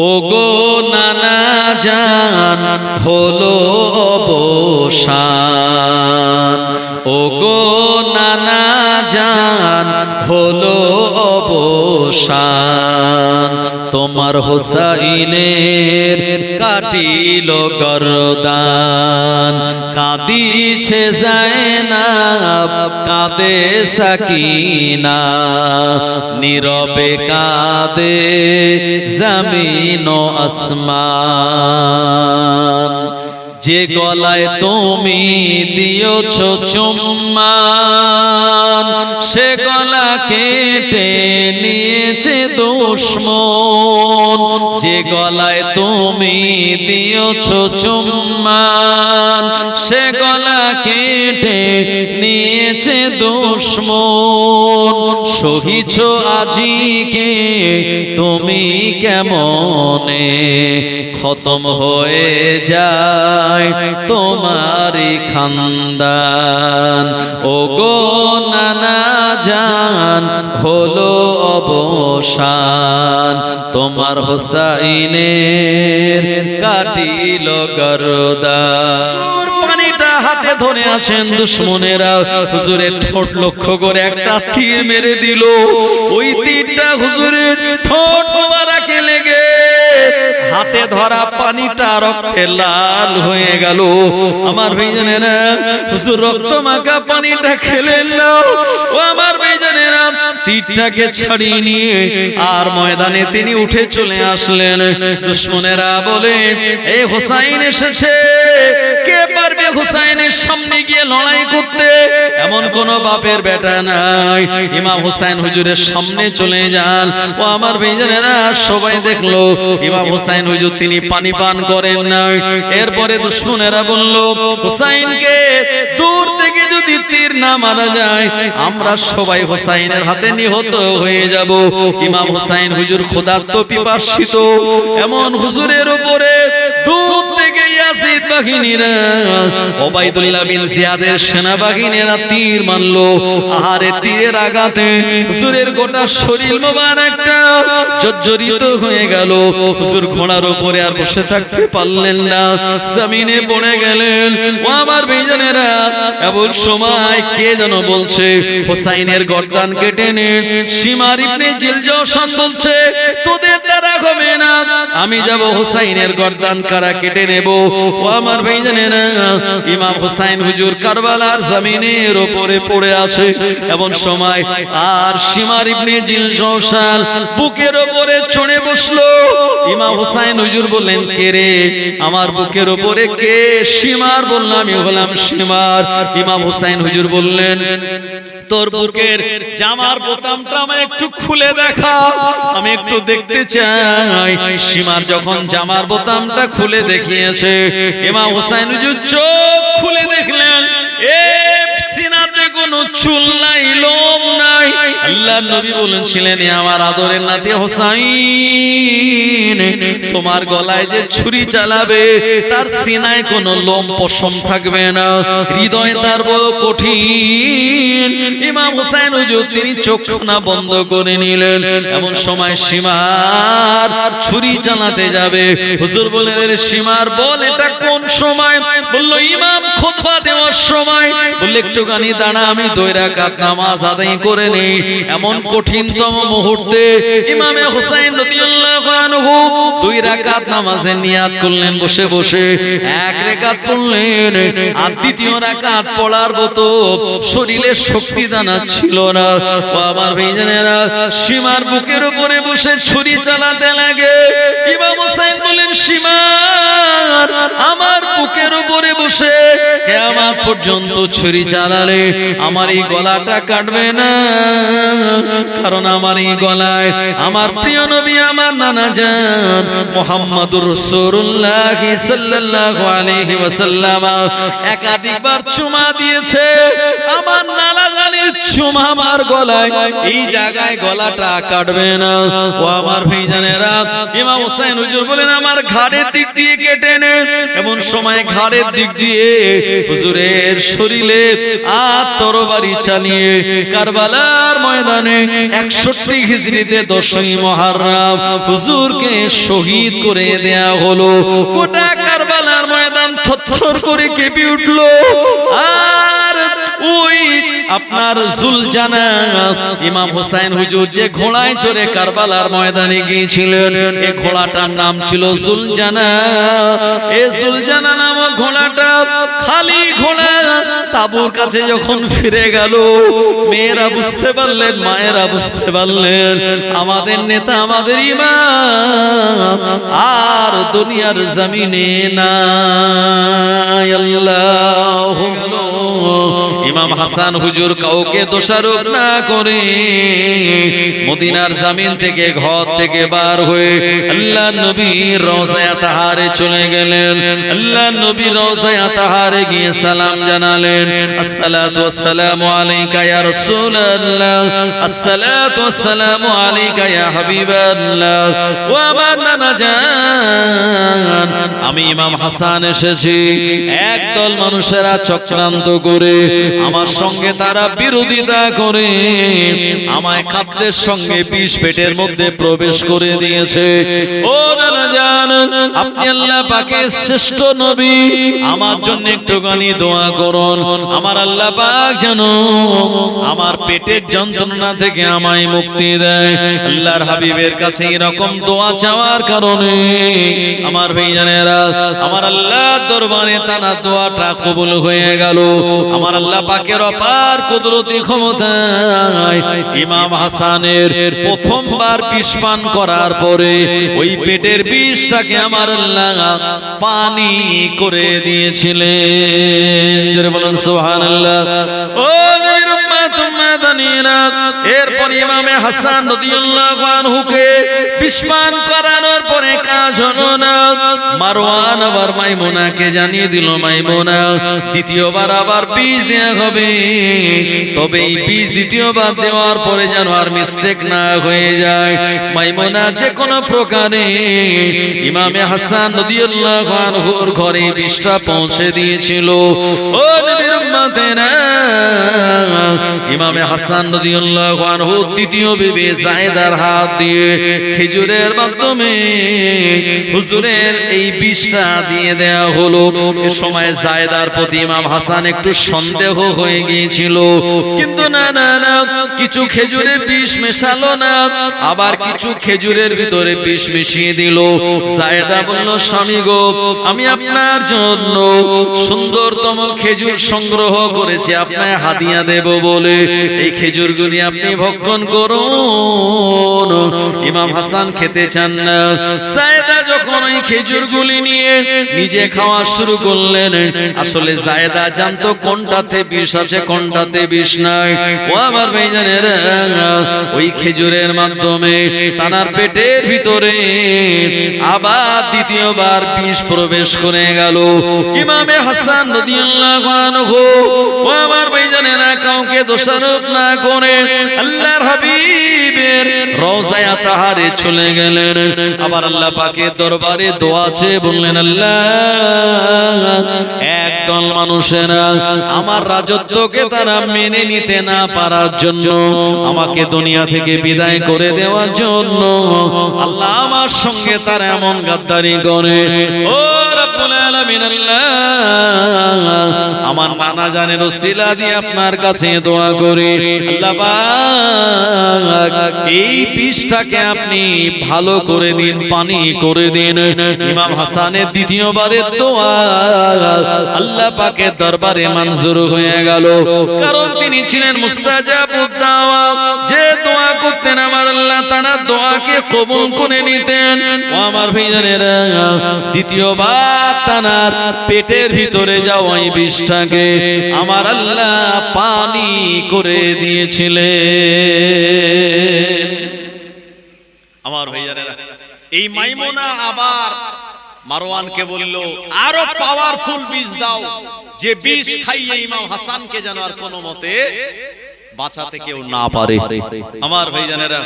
ওগো নানা জান হলো অবসান, ওগো নানা জান হলো অবসান, তোমার হোসাইনের কাটিল গরদান। কাঁদিছে যায়নাব কাঁদে সাকিনা, নীরবে কাঁদে জমিন ও আসমান। যে গলায় তুমি দিয়েছ চুম্মান, সে গলা কেটে নিয়েছে দুশমন। যে গলায় তুমি দিয়েছ চুম্মান, সে গলা কেটে নিয়েছে দুশমন। সহিছ আজিকে তুমি কেমনে, খতম হয়ে যায় তোমারি খানদান। ওগো নানা জান হলো অবসান, তোমার হোসাইনের কাটিল গরদান। পানিটা হাতে ধরে আছেন দুশমনেরা, হুজুরের ঠোঁট লক্ষ্য করে একটা তীর মেরে দিল। ওই তীরটা হুজুরের ঠোঁট মোবারকে লেগে হাতে ধরা পানিটা রক্তে লাল হয়ে গেল। আমার ভাইজানেরা, হুজুর রক্ত মাখা পানিটা খেলেন না। ও আমার ভাইজানেরা, তীরটাকে ছাড়িয়ে নিয়ে আর ময়দানে তিনি উঠে চলে আসলেন। দুশমনেরা বলে, এই হোসাইন এসেছে, কে পারবে হোসাইনের সামনে গিয়ে লড়াই করতে? এমন কোন বাপের বেটা নাই। ইমাম হোসাইন হুজুরের সামনে চলে যান। ও আমার ভাইজানেরা, সবাই দেখলো ইমাম হোসাইন হুজুর তিনি পানি পান করেন নাই। এরপরে দুশমনেরা বলল, হোসাইনকে দূর থেকে যদি তীর না মারা যায়, আমরা সবাই হোসাইনের হাতে নিহত হয়ে যাব। ইমাম হোসাইন হুজুর ক্ষুধার্ত পিপাসিত, এমন হুজুরের উপরে দূর থেকে ইয়াজিদ বাহিনীরা, ওবাইদুল্লাহ বিন জিয়াদের সেনাবাহিনীরা তীর মারলো। আহারে তীরের আঘাতে হুজুরের গোটা শরীর মোবারকটা জর্জরিত হয়ে গেল। হুজুর ঘোড়ার উপরে আর বসে থাকতে পারলেন না, জমিনে পড়ে গেলেন। ও আমার ভাইজানেরা, এমন সময় কে যেন বলছে, হোসাইনের গর্দান কেটে নে। শিমার ইবনে জিলজশান বলছে, তোদের দ্বারা হবে না, আমি যাব হোসাইনের গর্দান কারা কেটে নেব। ও আমার ভাইজানেরা, ইমাম হোসাইন হুজুর কারবালার জমিনের উপরে পড়ে আছে। এমন সময় আর শিমার ইবনে জিলজশান বুকের উপরে চড়ে বসলো। ইমাম হোসাইন হুজুর বললেন, কে রে আমার বুকের উপরে কে? শিমার বললাম, আমি হলাম শিমার। ইমাম হোসাইন হুজুর বললেন, তোর বুকের জামার বোতামটা আমায় একটু খুলে দেখা, আমি একটু দেখতে চাই। শিমার যখন জামার বোতামটা খুলে দেখিয়েছে, ইমাম হোসাইন হুজুর চোখ খুলে দেখলেন, সিনাতে কোনো চুল নাই, লোম নাই। আল্লাহর নবী বলেছিলেন, আমার আদরের নাতি হোসাইন, তোমার গলায় যে ছুরি চালাবে তার সিনায় কোনো লোম পশম থাকবে না, হৃদয় তার বড় কঠিন। ইমাম হোসাইন হুজুর তিনি চোখখানা বন্ধ করে নিলেন। এমন সময় শিমার ছুরি চালাতে যাবে। হুজুর বললেন, শিমার বল এটা কোন সময়? বলল, ইমাম খুতবা দেওয়ার সময়। বললে, একটুখানি দাঁড়া, আমি 2 রাকাত নামাজ আদায় করে নেই। এমন কঠিনতম মুহূর্তে ইমামে হোসাইন রাদিয়াল্লাহু আনহু 2 রাকাত নামাজের নিয়াত করলেন বসে বসে। 1 রাকাত পড়লেন, আর 2য় রাকাত পড়ার মতো শরীরে শক্তি দানা ছিল না। ও আমার ভাইজানেরা, সীমার বুকের উপরে বসে ছুরি চালাতে লাগে। ইমাম হোসাইন বলেন, সীমার আমার বুকের উপরে বসে কিয়ামত পর্যন্ত ছুরি চালালে আমার এই গলাটা কাটবে না, কারণ আমার এই গলায় আমার প্রিয় নবী, আমার নানা জান মুহাম্মদুর রাসূলুল্লাহ সাল্লাল্লাহু আলাইহি ওয়াসাল্লাম একাধিকবার চুমা দিয়েছে। আমার নানা জানের চুমা আমার গলায়, এই জায়গায় গলাটা কাটবে না। ও আমার ভাইজানেরা, ইমাম হোসেন হুজুর বলেন, আমার আমার ঘাড়ের দিক দিয়ে কেটে নেন। এমন সময় ঘাড়ের দিক দিয়ে হুজুরের শরীরে আর তরবারি চালিয়ে কারবালার ময়দানে 61 হিজরিতে 10ই মুহররম হুজুরকে শহীদ করে দেয়া হলো। গোটা কারবালার ময়দান থরথর করে কেঁপে উঠলো। আর ওই আপনার জুলজানা ইমাম হোসেন হুজুর যে ঘোড়ায় চড়ে কারবালার ময়দানে গিয়েছিলেন, এই ঘোড়াটার নাম ছিল জুলজানা। এই জুলজানা নামক ঘোড়াটা খালি ঘোড়া তাবুর কাছে যখন ফিরে গেল, মেয়েরা বুঝতে পারলেন, মায়েরা বুঝতে পারলেন আমাদের নেতা, আমাদের ইমাম আর দুনিয়ার জমিনে নাই। আল্লাহু ইমাম হাসান হুজুর কাউকে দোষারোপ না করে মদিনার জমিন থেকে, ঘর থেকে বার হয়ে আল্লাহ নবীর রওজায়ে তাহারে চলে গেলেন। আল্লাহ নবীর রওজায়ে তাহারে গিয়ে সালাম জানালেন, আসসালাতু ওয়াসসালামু আলাইকা ইয়া রাসূলুল্লাহ, আসসালাতু ওয়াসসালামু আলাইকা ইয়া হাবিবাল্লাহ। ওয়া আমার নানা জান, আমি ইমাম হাসান এসেছি। একদল মানুষেরা চক্রান্ত করে আমার সঙ্গে তারা বিরোধিতা করে আমায় খাদ্যের সঙ্গে বিষ পেটের মধ্যে প্রবেশ করে দিয়েছে। ও নানা জান, আপনি আল্লাহ পাকের শ্রেষ্ঠ নবী, আমার জন্য একটুখানি দোয়া করুন। আমার আল্লাহ পাক যেন আমার পেটের যন্ত্রণা থেকে আমায় মুক্তি দেয়। আল্লাহর হাবিবের কাছে এরকম দোয়া চাওয়ার কারণে আমার ভাইজানেরা আমার আল্লাহর দরবারে তার দোয়াটা কবুল হয়ে গেল। আমার আল্লাহ পাকের অপার কুদরতি ক্ষমতায় ইমাম হাসানের প্রথমবার বিষ পান করার পরে ওই পেটের বিষটাকে আমার আল্লাহ পানি করে দিয়েছিলেন। জোরে বলুন সুবহানাল্লাহ। ও এরপর ইমামে হাসান রাদিয়াল্লাহু আনহুকে বিষ পান করানোর পরে কাজ হলো না। মারওয়ান আবার মাইমুনাকে জানিয়ে দিল, মাইমুনা দ্বিতীয়বার আবার বিষ দেয়া হবে, তবে এই বিষ দ্বিতীয়বার দেওয়ার পরে যেন আর মিস্টেক না হয়ে যায়। মাইমুনা যে কোনো প্রকারে ইমামে হাসান রাদিয়াল্লাহু আনহুর ঘরে বিষটা পৌঁছে দিয়েছিল। ও নবীর উম্মতেরা, ইমামে হাসান রাদিয়াল্লাহু আনহু দ্বিতীয় বিবি জায়েদার হাত দিয়ে খেজুরের মাধ্যমে হুজুরের এই বিষটা দিয়ে দেয়া হলো। এই সময় জায়েদার প্রতি ইমাম হাসান একটু সন্দেহ হয়ে গিয়েছিল, কিন্তু না না না, কিছু খেজুরের বিষ মেশালো না, আবার কিছু খেজুরের ভিতরে বিষ মিশিয়ে দিল। জায়েদা বলল, স্বামী গো, আমি আপনার জন্য সুন্দরতম খেজুর সংগ্রহ করেছি, আপনাকে হাদিয়া দেব বলে। এই খেজুরগুলি আপনি ভক্ষণ করুন। ইমাম হাসান খেতে চান না। জায়েদা যখন ওই খেজুরগুলি নিয়ে নিজে খাওয়া শুরু করলেন, আসলে জায়েদা জানতো কোনটাতে বিষ আছে, কোনটাতে বিষ নাই। ও আমার ভাইজানেরা, ওই খেজুরের মাধ্যমে তার পেটের ভিতরে আবার দ্বিতীয়বার বিষ প্রবেশ করে গেল। ইমামে হাসান রাদিয়াল্লাহু আনহু, ও আমার ভাইজানেরা, কাউকে দোষারোপ না করে আল্লাহর হাবিবের রওজায়ে তাহারে চলে গেলেন। আবার আল্লাহ পাকের দরবারে দোয়া আছে, বললেন, আল্লাহ একদল মানুষেরা আমার রাজত্বকে তারা মেনে নিতে না পারার জন্য, আমাকে দুনিয়া থেকে বিদায় করে দেওয়ার জন্য আল্লাহ আমার সঙ্গে তারা এমন গাদ্দারি করে। ও রব্বুল আলামিন, আল্লাহ আমার নানা জানের ওসিলা দিয়ে আপনার কাছে দোয়া করে আল্লাহ পাক এই বিষটাকে আপনি ভালো করে দিন, পানি করে দিন। ইমাম হাসানের দ্বিতীয়বারের দোয়া আল্লাহ পাকের দরবারে মঞ্জুর হয়ে গেল, কারণ তিনি ছিলেন মুস্তাজাবুদ দাওয়া। যে দোয়া করতেন আমার আল্লাহ তাআলা দোয়াকে কবুল করে নিতেন। ও আমার ভাইজানেরা, দ্বিতীয়বার তার পেটের ভিতরে যাওয়া এই বিষটাকে আমার আল্লাহ পানি করে দিয়েছিলেন। আমার ভাইজানেরা, এই মাইমুনা আবার মারওয়ানকে বলল, আরো পাওয়ারফুল বিষ দাও, যে বিষ খাইয়ে ইমাম হাসানকে যেন আর কোনো মতে বাঁচাতে কেউ না পারে। আমার ভাইজানেরা,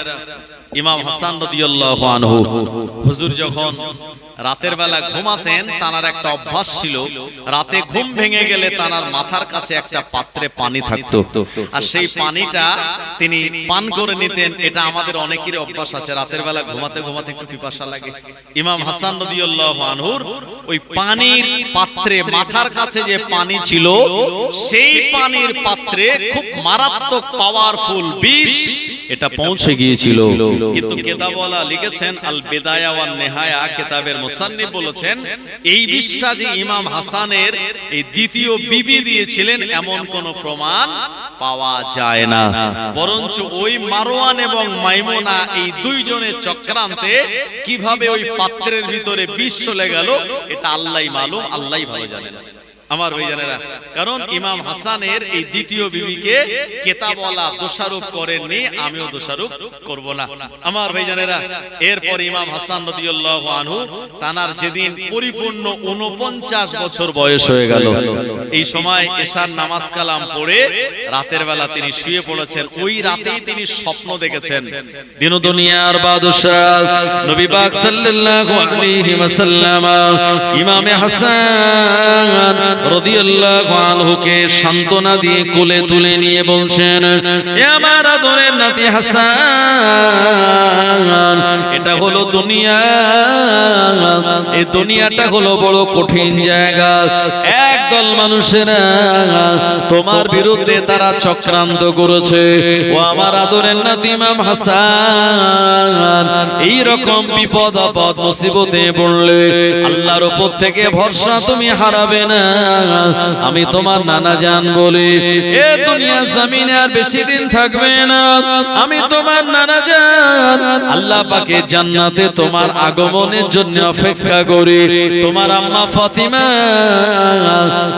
ইমাম হাসান রাদিয়াল্লাহু আনহু হুজুর যখন রাতের বেলা ঘুমাতেন, তানার একটা অভ্যাস ছিল, রাতে ঘুম ভেঙে গেলে তানার মাথার কাছে একটা পাত্রে পানি থাকতো, আর সেই পানিটা তিনি পান করে নিতেন। এটা আমাদের অনেকেরই অভ্যাস আছে, রাতের বেলা ঘুমাতে ঘুমাতে একটু পিপাসা লাগে। ইমাম হাসান রাদিয়াল্লাহু আনহুর ওই পানির পাত্রে, মাথার কাছে যে পানি ছিল, সেই পানির পাত্রে খুব মারাত্মক পাওয়ারফুল বিষ এটা পৌঁছে গিয়েছিল। কিন্তু কিতাবওয়ালা লিখেছেন, আল বিদায়া ওয়ান নিহায়া কিতাবের মুসান্নিফ বলেছেন, এই বিষটা যে ইমাম হাসানের এই দ্বিতীয় বিবি দিয়েছিলেন এমন কোন প্রমাণ পাওয়া যায় না, বরঞ্চ ওই মারওয়ান এবং মাইমুনা এই দুইজনের চক্রান্তে কিভাবে ওই পাত্রের ভিতরে বিষ চলে গেল এটা আল্লাহই মালুম, আল্লাহই ভালো জানেন। আমার ভাইজানেরা, কারণ ইমাম হাসানের এই দ্বিতীয় বিবিকে কিতাবওয়ালা দোষারোপ করেননি, আমিও দোষারোপ করব না। আমার ভাইজানেরা, এরপর ইমাম হাসান রাদিয়াল্লাহু আনহু তানার যেদিন পরিপূর্ণ 49 বছর বয়স হয়ে গেল, এই সময় এশার নামাজ কালাম পড়ে রাতের বেলা তিনি শুয়ে পড়েছেন। ওই রাতেই তিনি স্বপ্ন দেখেছেন, দিন দুনিয়ার বাদশাহ নবী পাক সাল্লাল্লাহু আলাইহি ওয়াসাল্লাম ইমামে হাসান রাদিয়াল্লাহু আনহুকে সান্ত্বনা দিয়ে কোলে তুলে নিয়ে বলছেন, এ আমার আদরের নাতি হাসান, এটা হলো দুনিয়া, এই দুনিয়াটা হলো বড় কঠিন জায়গা। একদল মানুষেরা তোমার বিরুদ্ধে তারা চক্রান্ত করেছে। ও আমার আদরের নাতি ইমাম হাসান, এই রকম বিপদ আপদ মুসিবতে পড়লে আল্লাহর উপর থেকে ভরসা তুমি হারাবে না। আমি তোমার নানা জান বলে এ দুনিয়া জমিনে আর বেশি দিন থাকবে না। আমি তোমার নানা জান, আল্লাহ পাকের জান্নাতে তোমার আগমনের জন্য অপেক্ষা করি। তোমার আম্মা ফাতিমা,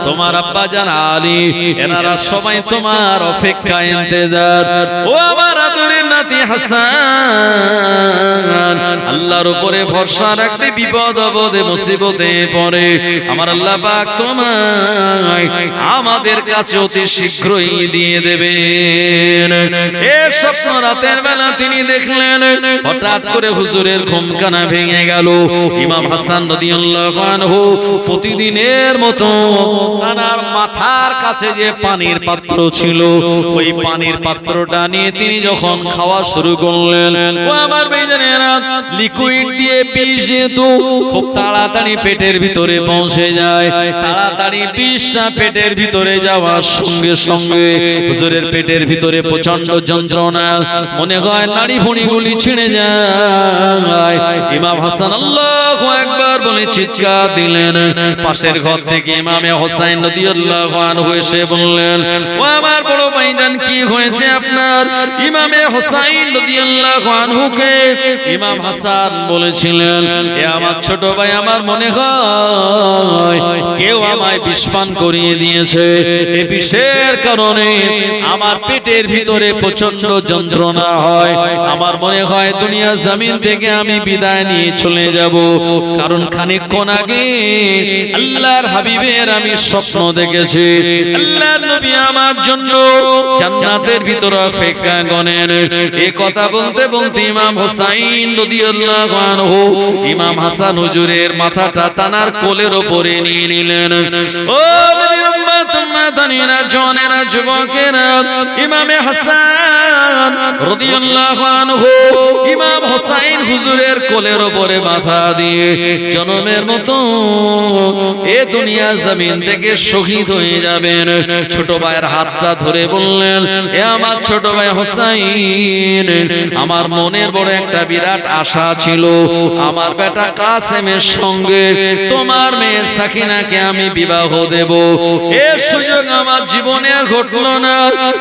তোমার আব্বা জান আলী, এনারা সবাই তোমার অপেক্ষায় ইন্তজার। ও আমার আদরের নাতি হাসান, আল্লাহর উপরে ভরসা রাখতে বিপদ আপদে মুসিবতে পড়ে আমার আল্লাহ পাক তোমায় আমাদের কাছে অতি শীঘ্রই দিয়ে দেবেন। এ স্বপ্ন রাতের বেলা তিনি দেখলেন, হঠাৎ করে হুজুরের ঘুমখানা ভেঙে গেল। ইমাম হাসান রাদিয়াল্লাহু আনহু প্রতিদিনের মতো তার মাথার কাছে যে পানির পাত্র ছিল, ওই পানির পাত্রটা নিয়ে তিনি যখন খাওয়া শুরু করলেন, ও আমার ভাইজানেরা, লিকুইড দিয়ে বিষ তো খুব তাড়াতাড়ি পেটের ভিতরে পৌঁছে যায়। তাড়াতাড়ি বিষটা পেটের ভিতরে যাওয়ার সঙ্গে সঙ্গে হুজুরের পেটের ভিতরে প্রচন্ড যন্ত্রণা, মনে হয় নাড়ি ভুঁড়িগুলি ছিঁড়ে যায়। ইমাম হাসান আল্লাহু আকবার বলে চিৎকার দিলেন। পাশের ঘর থেকে ইমামে হোসাইন রাদিয়াল্লাহু আনহু এসে বললেন, ও আমার বড় ভাইজান, কি হয়েছে আপনার? ইমামে হোসাইন রাদিয়াল্লাহু আনহুকে ইমাম হাসান বলেছিলেন, এ আমার ছোট ভাই, আমার মনে হয় কেউ আমায় বিষ পান করিয়ে দিয়েছে। এই বিষের কারণে আমার পেটের ভিতরে প্রচন্ড যন্ত্রণা হয়। আমার মনে হয় দুনিয়া জমিন থেকে আমি বিদায় নিয়ে চলে যাব, কারণ খানিকক্ষণ আগে আল্লাহর হাবিবের আমি স্বপ্ন দেখেছি। আল্লাহর নবী আমার জন্য জান্নাতের ভিতরে অপেক্ষা করেন। এই কথা বলতে বলতে ইমাম হোসাইন রাদিয়াল্লাহু আনহু ইমাম হাসান হুজুরের মাথাটা তানার কোলের উপরে নিয়ে নিলেন। ও জনেরা, যুবকেরা, ইমামে হাসান রাদিয়াল্লাহু আনহু ইমাম হোসাইন হুজুরের কোলের উপরে মাথা দিয়ে জনমের মতো এ দুনিয়া জমিন থেকে শহীদ হয়ে যাবেন। ছোট ভাইয়ের হাতটা ধরে বললেন, এ আমার ছোট ভাই হোসাইন, আমার মনের বড় একটা বিরাট আশা ছিল, আমার বেটা কাসেমের সঙ্গে তোমার মেয়ে সাকিনাকে আমি বিবাহ দেব। এর সুযোগ আমার জীবনে আর ঘটলো না।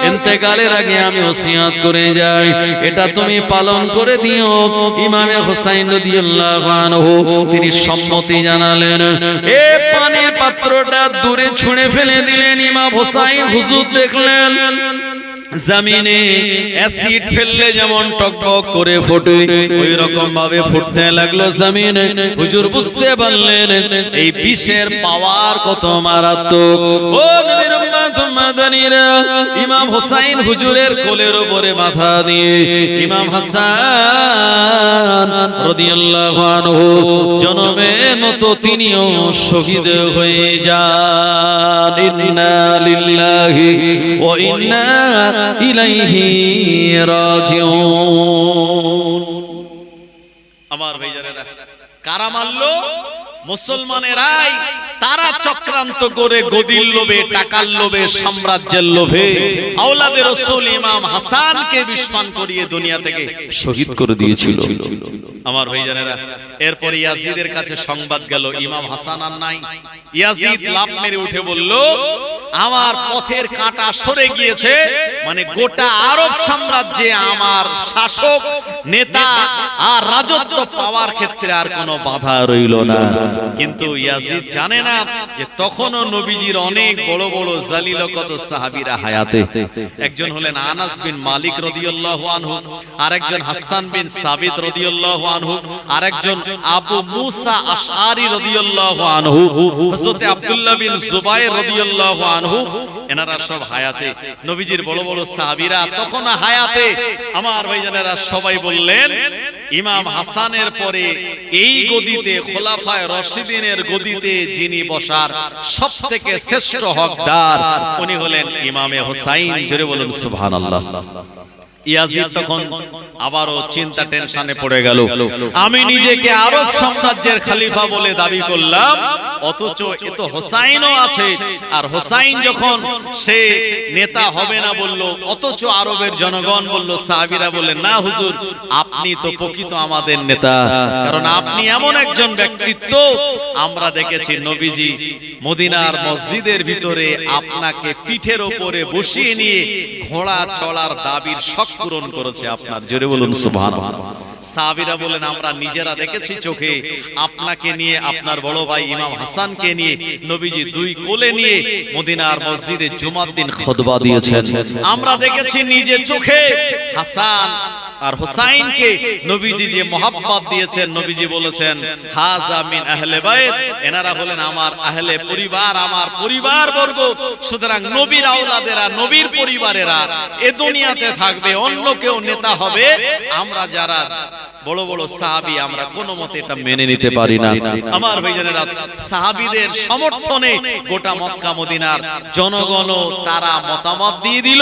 ইন্তেকালের আগে আমি ওসিয়ত করে যাই, এটা তুমি পালন করে দিও। ইমামে হোসাইন রাদিয়াল্লাহু আনহু তিনি সম্মতি জানালেন। এ পানির পাত্রটা দূরে ছুঁড়ে ফেলে দিলেন। ইমাম হোসাইন হুজুর দেখলেন জমিনে অ্যাসিড ফেললে যেমন টকটক করে ফোটে ওই রকম ভাবে ফুটতে লাগলো জমিনে। হুজুর বুঝতে পারলেন এই বিষের পাওয়ার কত মারাত্মক। ও নবীর উম্মত মাদানীরা, ইমাম হুসাইন হুজুরের কোলের উপরে মাথা দিয়ে ইমাম হাসান রাদিয়াল্লাহু আনহু জনমের মতো তিনিও শহীদ হয়ে যান। ইন্না লিল্লাহি ওয়া ইন্না ইলাইহি রাজিউন। আমার ভাইজানেরা, কারা মারলো? মুসলমানেরাই। তারা চক্রান্ত করে গদির লোভে, টাকার লোভে, সাম্রাজ্যের লোভে আওলাদে রাসূল ইমাম হাসানকে বিস্মান করিয়ে দুনিয়া থেকে শহীদ করে দিয়েছিল। আমার ভাইজানেরা, এরপর ইয়াজিদের কাছে সংবাদ গেল ইমাম হাসান আর নাই। ইয়াজিদ লাফ মেরে উঠে বলল, আমার পথের কাঁটা সরে গিয়েছে, মানে গোটা আরব সাম্রাজ্যে আমার শাসক, নেতা আর রাজত্ব পাওয়ার ক্ষেত্রে আর কোনো বাধা রইল না। কিন্তু ইয়াজিদ জানে না যে তখনও নবীজির অনেক বড় বড় জালিল কদর সাহাবীরা হায়াতে। একজন হলেন আনাস বিন মালিক রাদিয়াল্লাহু আনহু, আরেকজন হাসান বিন সাবিত রাদিয়াল্লাহু আনহু, আরেকজন আবু মুসা আশআরী রাদিয়াল্লাহু আনহু, হযরত আব্দুল্লাহ বিন জুবায়ের রাদিয়াল্লাহু আনহু, এনারা সব হায়াতে। নবীজির বড় বড় সাহাবীরা তখন হায়াতে। আমার ভাইজানেরা, সবাই বললেন ইমাম হাসানের পরে এই গদিতে, খোলাফায়ে রাশিদিনের গদিতে যিনি বসার সবথেকে শ্রেষ্ঠ হকদার, উনি হলেন ইমামে হুসাইন। জোরে বলুন সুবহানাল্লাহ। ইয়াজিদ তখন আবারও চিন্তা টেনশনে পড়ে গেল। আমি নিজেকে আরব সাম্রাজ্যের খলিফা বলে দাবি করলাম, অথচ এ তো হোসাইনও আছে। আর হোসাইন যখন সে নেতা হবে না বলল, অথচ আরবের জনগণ বলল, সাহাবীরা বললেন, না হুজুর, আপনি তো প্রকৃত আমাদের নেতা, কারণ আপনি এমন একজন ব্যক্তিত্ব, আমরা দেখেছি নবীজি মদিনার মসজিদের ভিতরে আপনাকে পিঠের উপরে বসিয়ে নিয়ে ঘোড়া চড়ার দাবির শখ পূরণ করেছে আপনার। জোরে বলুন সুবহানাল্লাহ। সাহাবীরা বলেন, আমরা নিজেরা দেখেছি চোখে আপনাকে নিয়ে, আপনার বড় ভাই ইমাম হাসানকে নিয়ে নবীজি দুই কোলে নিয়ে মদিনার মসজিদে জুমার দিন খুতবা দিয়েছেন। আমরা দেখেছি নিজে চোখে হাসান আর হুসাইনকে নবীজি যে মোহাব্বত দিয়েছেন। নবীজি বলেছেন, হাযা মিন আহলে বাইত, এনারা হলেন আমার আহলে পরিবার, আমার পরিবার বর্গ। সুতরাং নবীর আওলাদেরা, নবীর পরিবারেরা এ দুনিয়াতে থাকবে, অন্য কেউ নেতা হবে। আমরা যারা বড় বড় সাহাবী, আমরা কোনো মতে এটা মেনে নিতে পারি না। আমার ভাইজানেরা, সাহাবীদের সমর্থনে গোটা মক্কা মদিনার জনগণ তারা মতামত দিয়ে দিল,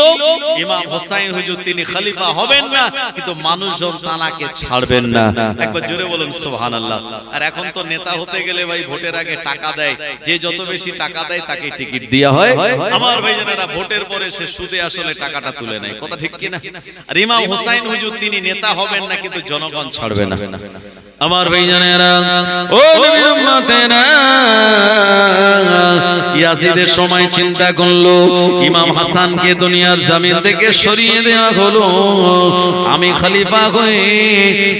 ইমাম হুসাইন হুজুর তিনি খলিফা হবেন না, কিন্তু মানুষজন তানাকে ছাড়বেন না। একবার জোরে বলুন সুবহানাল্লাহ। আর এখন তো নেতা হতে গেলে ভাই ভোটের আগে টাকা দেয়, যে যত বেশি টাকা দেয় তাকে টিকিট দেয়া হয়। আমার ভাইজানেরা, ভোটের পরে সে সুদে আসলে টাকাটা তুলে নেয়, কথা ঠিক কিনা? আর ইমাম হুসাইন হুজুর তিনি নেতা হবেন না, কিন্তু জনগণ ছাড়বে না। আমার ভাইজানেরা, ও নবীর উম্মতেরা, ইয়াজিদের সময় চিন্তা করলো ইমাম হাসানকে দুনিয়ার জমিন থেকে সরিয়ে দেওয়া হলো, আমি খলিফা হয়ে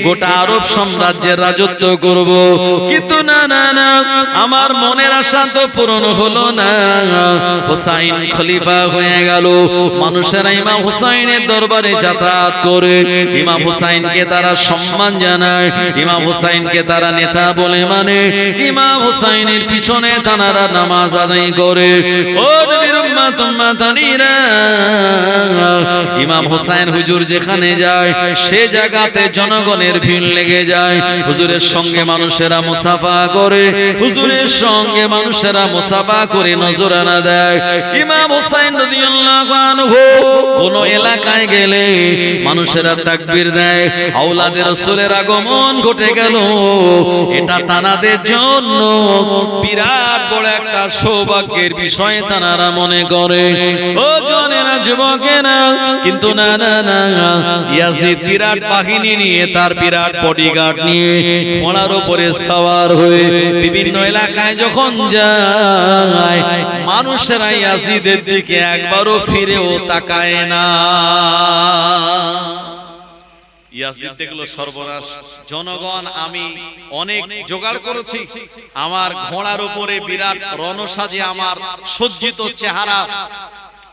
গোটা আরব সাম্রাজ্যের রাজত্ব করব। কিন্তু না না না, আমার মনের আশা তো পূরণ হলো না। হুসাইন খলিফা হয়ে গেল। মানুষেরা ইমাম হুসাইনের দরবারে যাতায়াত করে, ইমাম হুসাইনকে তারা সম্মান জানায়, ইমাম হুসাইনকে তারা নেতা বলে মানে, ইমাম হুসাইনের পিছনে তারা নামাজ আদায় করে। ও নবীর উম্মত উম্মাতানিরা, ইমাম হুসাইন হুজুর যেখানে যায় সে জায়গাতে জনগণের ভিড় লেগে যায়। হুজুরের সঙ্গে মানুষেরা মুসাফা করে, হুজুরের সঙ্গে মানুষেরা মুসাফা করে নজরানা দেয়। ইমাম হুসাইন রাদিয়াল্লাহু আনহু কোন এলাকায় গেলে মানুষেরা তাকবীর দেয়, আওলাদে রাসূলের আগমন ঘটে গেল। এটা তানাদের জন্য বিরাট বড় একটা সৌভাগ্যের বিষয় তানারা মনে করে। ও জনেরা, যুবকেরা, কিন্তু না না না, ইয়াজিদ বিরাট বাহিনী নিয়ে, তার বিরাট বডিগার্ড নিয়ে ঘোড়ার উপরে সওয়ার হয়ে বিভিন্ন এলাকায় যখন যায়, মানুষেরা ইয়াজিদের দিকে একবারও ফিরেও তাকায় না। ইয়াজিদ দেখলো সর্বনাশ, জনগণ আমি অনেক জোগাড় করেছি, আমার ঘোড়ার উপরে বিরাট রণসাজে আমার সজ্জিত চেহারা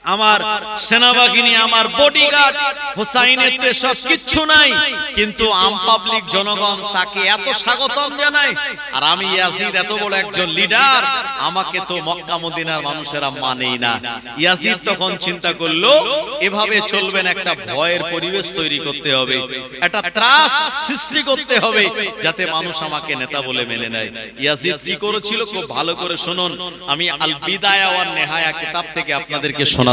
আমার সেনাবাহিনী, আমার বডিগার্ড, হুসাইনের তো সব কিচ্ছু নাই, কিন্তু আম পাবলিক জনগণ তাকে এত স্বাগতম জানায়। আর আমি ইয়াজিদ এত বড় একজন লিডার, আমাকে তো মক্কা মদিনার মানুষেরা মানেই না। ইয়াজিদ তখন চিন্তা করলো এভাবে চলবেন, একটা ভয়ের পরিবেশ তৈরি করতে হবে, একটা ত্রাস সৃষ্টি করতে হবে যাতে মানুষ আমাকে নেতা বলে মেনে নেয়। ইয়াজিদ কি করেছিল খুব ভালো করে শুনুন, আমি আল বিদায়া ওয়ান নেহায়া কিতাব থেকে আপনাদেরকে শোনাচ্ছি।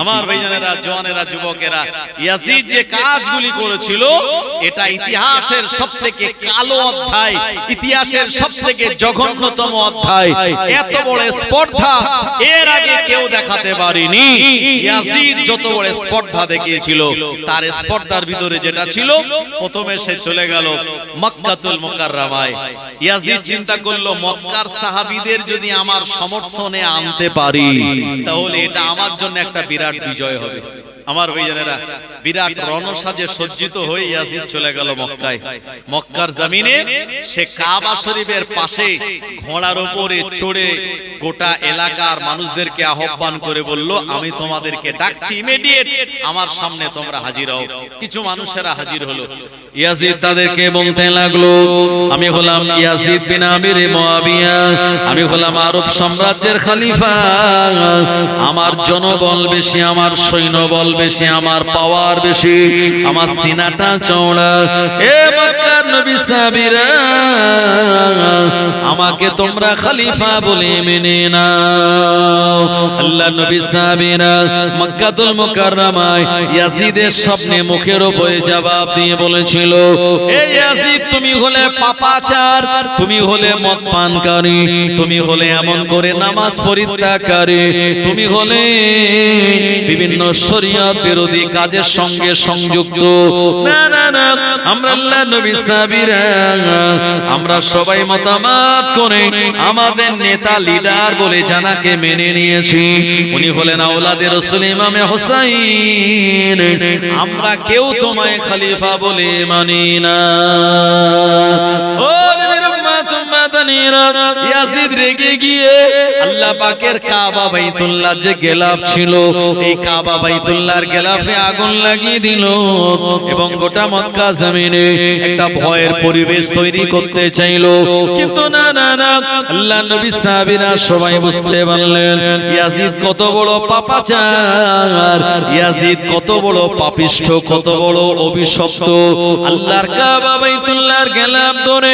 আমার ভাইজানেরা, জওয়ানেরা, যুবকেরা, ইয়াজিদ যে কাজগুলি করেছিল এটা ইতিহাসের সবথেকে কালো অধ্যায়, ইতিহাসের সবথেকে জঘন্যতম অধ্যায়। এত বড় স্পর্ধা এর আগে কেউ দেখাতে পারেনি। ইয়াজিদ যত বড় স্পর্ধা দেখিয়েছিল, তার স্পর্ধার ভিতরে যেটা ছিল, প্রথমে সে চলে গেল মক্কাতুল মুকাররমায়। ইয়াজিদ চিন্তা করলো মক্কার সাহাবীদের যদি আমার সমর্থনে আনতে পারি তাহলে এটা আমার জন্য একটা বিরাট বিজয় হবে। আমার ভাইজানেরা, বিরাট রণসাজে সজ্জিত হয়ে ইয়াজিদ চলে গেল মক্কায়। মক্কার জমিনে সে কাবা শরীফের পাশে ঘোড়ার উপরে চড়ে গোটা এলাকার মানুষদেরকে আহ্বান করে বলল, আমি তোমাদেরকে ডাকছি, ইমিডিয়েট আমার সামনে তোমরা হাজির হও। কিছু মানুষেরা হাজির হলো। ইয়াজিদ তাদেরকে বলতে লাগলো, আমি হলাম ইয়াজিদ বিন আমির মুয়াবিয়া, আমি হলাম আরব সাম্রাজ্যের খলিফা। আমার জনবল বেশি, আমার সৈন্যবল বেশি, আমার পাওয়ার বেশি, আমার সিনাটা চওড়া। এ মক্কার নবী সাহাবীরা, আমাকে তোমরা খলিফা বলে মেনে নাও। আল্লাহর নবী সাহাবীরা মক্কাতুল মুকাররমায় ইয়াজিদের সামনে মুখের উপরে জবাব দিয়ে বলেছিল, এ ইয়াজিদ, তুমি হলে পাপাচার, তুমি হলে মদ পানকারী, তুমি হলে এমন করে নামাজ পরিত্যাগকারী, তুমি হলে বিভিন্ন শরীয়ত বিরোধী কাজের সঙ্গে সংযুক্ত। না না না, আমরা আল্লাহর নবী সাহাবীরা আমরা সবাই মতামত করে আমাদের নেতা লিডার বলে জানাকে মেনে নিয়েছি। উনি হলেন আওলাদে রাসূল ইমামে হুসাইন। আমরা কেউ তোমায় খলিফা বলে মানি না। ও ইয়াজিদ রেগে গিয়ে আল্লাহ পাকের কাবা বাইতুল্লাহ যে গেলাফ ছিল, এই কাবা বাইতুল্লাহর গেলাফে আগুন লাগিয়ে দিল এবং গোটা মক্কা জমিনে একটা ভয়ের পরিবেশ তৈরি করতে চাইলো। কিন্তু না না না, আল্লাহ নবী সাহাবীরা সবাই বুঝতে পারলেন ইয়াজিদ কত বড় পাপাচার, ইয়াজিদ কত বড় পাপিষ্ঠ, কত বড় অভিশপ্ত। আল্লাহর কাবা বাইতুল্লাহর গেলাফ ধরে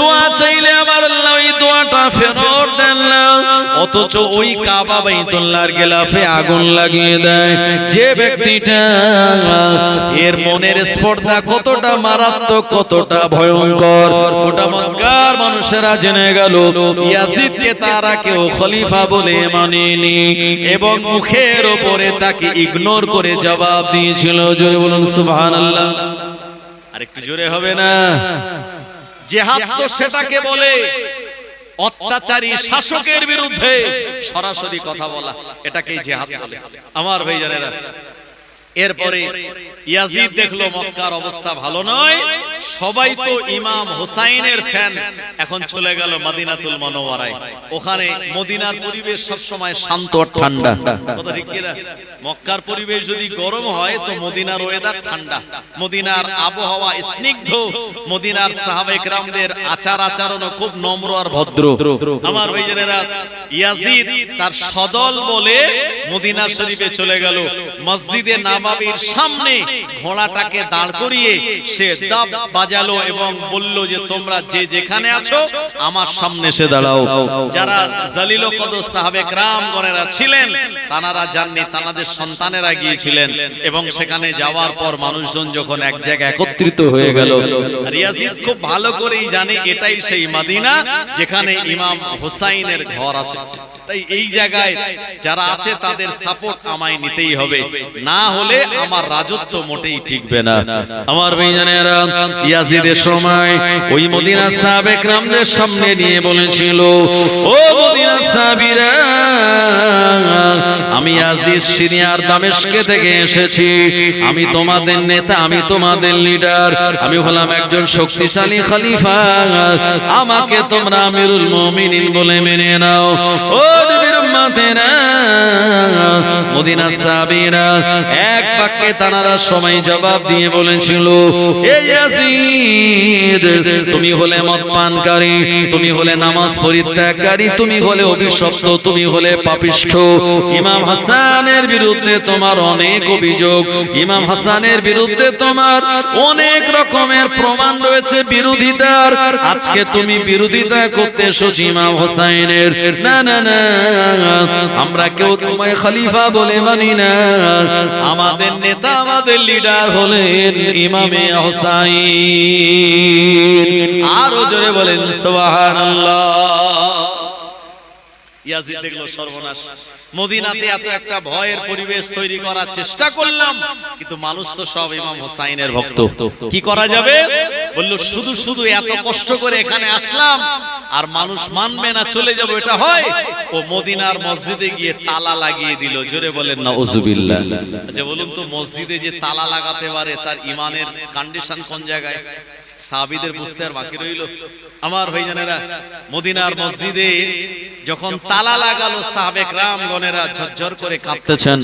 দোয়া চাইলে আমার আল্লাহ ওই দোয়াটা ফেরত দেন না, অথচ ওই কাবা বাইতুল্লাহর গেলাফে আগুন লাগিয়ে দেয়। যে ব্যক্তিটা, এর মনের স্পর্ধা কতটা মারাত্মক, কতটা ভয়ঙ্কর, গোটা মক্কার মানুষেরা জেনে গেল ইয়াজিদকে তারা কেউ খলিফা বলে মানেনি এবং মুখের উপরে তাকে ইগনোর করে জবাব দিয়েছিল। জোরে বলুন সুবহানাল্লাহ। আরেকটু জোরে হবে না? জিহাদ তো সেটাকে বলে অত্যাচারী শাসকের বিরুদ্ধে সরাসরি কথা বলা, এটাকেই জিহাদ বলে। আমার ভাইজানেরা, এরপরে ইয়াজিদ দেখলো মক্কার অবস্থা ভালো নয়, সবাই তো ইমাম হুসাইনের ফ্যান, এখন চলে গেল মদিনাতুল মুনাওয়ারায়। ওখানে মদিনার পরিবেশ সব সময় শান্ত আর ঠান্ডা। কথা ঠিক কি না? মক্কার পরিবেশ যদি গরম হয় তো মদিনার ওয়েদার ঠান্ডা, মদিনার আবহাওয়া স্নিগ্ধ, মদিনার সাহাবায়ে কেরামদের আচার আচরণও খুব নম্র আর ভদ্র। আমার ভাইজানেরা, ইয়াজিদ তার সদল বলে মদিনা শরীফে চলে গেল। মসজিদে নববীর সামনে ঘোড়াটাকে দাঁড় করিয়ে সে দাব বাজালো এবং বলল যে তোমরা যে যেখানে আছো আমার সামনে এসে দাঁড়াও। যারা জালিল কদর সাহাবে کرام গণেরা ছিলেন তানারা জাননি, তানাদের সন্তানেরা গিয়েছিলেন এবং সেখানে যাওয়ার পর মানুষজন যখন এক জায়গায় একত্রিত হয়ে গেল, আর ইয়াজিদ খুব ভালো করেই জানে এটাই সেই মদিনা যেখানে ইমাম হুসাইনের ঘর আছে। তাই এই জায়গায় যারা আছে তাদের সাপোর্ট আমায় নিতেই হবে, না হলে আমার রাজত্ব মোটেই টিকবে না। আমার ভাইজানেরা, ইয়াজিদের সময় ওই মদিনার সাহাবে کرامদের সামনে নিয়ে বলেছিল, ও মদিনার সাহাবীরা, আমি ইয়াজিদ সিরিয়ার দামেস্কে থেকে এসেছি, আমি তোমাদের নেতা, আমি তোমাদের লিডার, আমি হলাম একজন শক্তিশালী খলিফা, আমাকে তোমরা আমিরুল মুমিনিন বলে মেনে নাও। ও নবীর উম্মতেরা, মদিনার সাহাবীরা এক বাক্যে তারা সময় জবাব দিয়ে বলেছিল, এ ইয়াজিদ, তুমি হলে মদ পানকারী, তুমি হলে নামাজ পরিত্যাগকারী, তুমি হলে অভিশপ্ত, তুমি হলে পাপিষ্ঠ। ইমাম হাসানের বিরুদ্ধে তোমার অনেক অভিযোগ, ইমাম হাসানের বিরুদ্ধে তোমার অনেক রকমের প্রমাণ রয়েছে বিরোধিতার, আজকে তুমি বিরোধিতা করতে এসেছো ইমাম হোসাইনের। না না না, আমরা কেউ তোমায় খলিফা বলে মানি না, আমাদের নেতা, আমাদের লিডার হলেন ইমামে হোসাইন। আরো জোরে বলেন সুবহানাল্লাহ। ইয়াজিদ দেখলো সর্বনাশ, মদিনাতে এত একটা ভয়ের পরিবেশ তৈরি করার চেষ্টা করলাম, কিন্তু মানুষ তো সব ইমাম হোসাইনের ভক্ত, কি করা যাবে? বলল শুধু শুধু এত কষ্ট করে এখানে আসলাম আর মানুষ মানবে না, চলে যাবো, এটা হয়? ও মদিনার মসজিদে গিয়ে তালা লাগিয়ে দিল। জোরে বলেন নাউজুবিল্লাহ। আচ্ছা বলুন তো, মসজিদে যে তালা লাগাতে পারে তার ইমানের কন্ডিশন কোন জায়গায়? সাহাবীদের বুঝতে আর বাকি রইল? আমার ভাইজানেরা, মদিনার মসজিদে যখন তালা লাগালো, সাহাবে কেরামগণেরা ঝরঝর করে কাঁপতেছেন।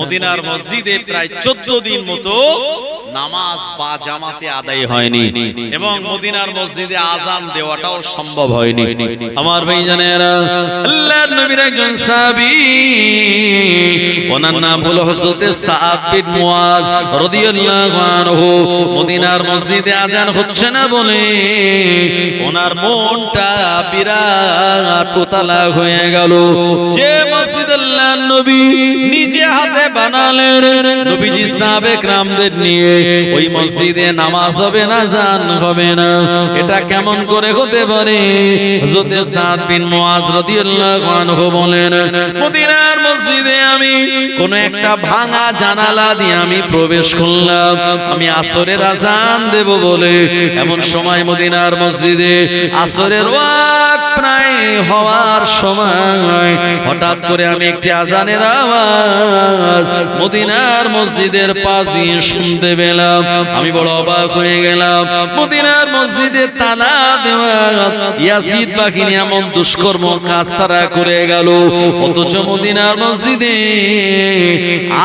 মদিনার মসজিদে প্রায় 14 দিন মতো নামাজ বা জামাতে আদায় হয়নি, এবং মদিনার মসজিদে আযান দেওয়াটাও সম্ভব হয়নি। আমার ভাইজানেরা, আল্লাহর নবীর একজন সাহাবী, ওনার নাম হলো হযরত সাআদ বিন মুআজ রাদিয়াল্লাহু আনহু, মদিনার মসজিদে আযান হচ্ছে না বলে ওনার মনটা বিরাট উতালা হয়ে গেল। যে মসজিদ আল্লাহর নবী নিজে হাতে বানালেন, নবীজি সাহাবে কেরামদের নিয়ে ওই মসজিদে নামাজ হবে না, আযান হবে না, এটা কেমন করে হতে পারে? হযরত সাআদ বিন মুআজ রাদিয়াল্লাহু আনহু বলেন, মদিনার মসজিদে আমি কোন একটা ভাঙা জানালা দিয়ে আমি প্রবেশ করলাম, আমি আসরের আযান দেব বলে। এমন সময় মদিনার মসজিদে আসরের ওয়াক্ত প্রায় হওয়ার সময় হঠাৎ করে আমি একটি আযানের আওয়াজ মদিনার মসজিদের পাশ দিয়ে শুনতে পেলাম। আমি বড় অবাক হয়ে গেলাম। মদিনার মসজিদে তালা দেওয়া, ইয়াজিদ বাহিনী এমন দুষ্কর্ম কাজ তারা করে গেল, অথচ মদিনার মসজিদে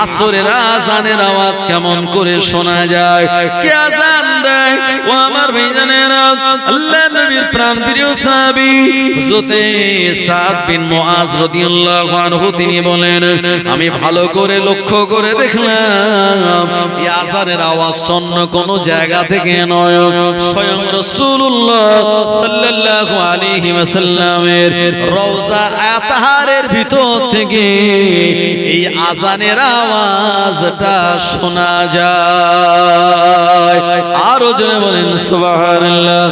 আসরের আযানের আওয়াজ কেমন করে শোনা যায়? কে আযান দেয়? ও আমার ভাইজানেরা, আল্লাহর নবীর প্রাণপ্রিয় সাহাবী হযরত সাআদ বিন মুআজ রাদিয়াল্লাহু আনহু, তিনি বলেন, আমি ভালো করে লক্ষ্য করে দেখলাম এই আযানের আওয়াজ অন্য কোন জায়গা থেকে নয়, স্বয়ং রাসূলুল্লাহ সাল্লাল্লাহু আলাইহি ওয়াসাল্লামের রওজা আতহারের ভিতর থেকে এই আযানের আওয়াজটা শোনা যায়। আরো জোরে বলেন সুবহানাল্লাহ।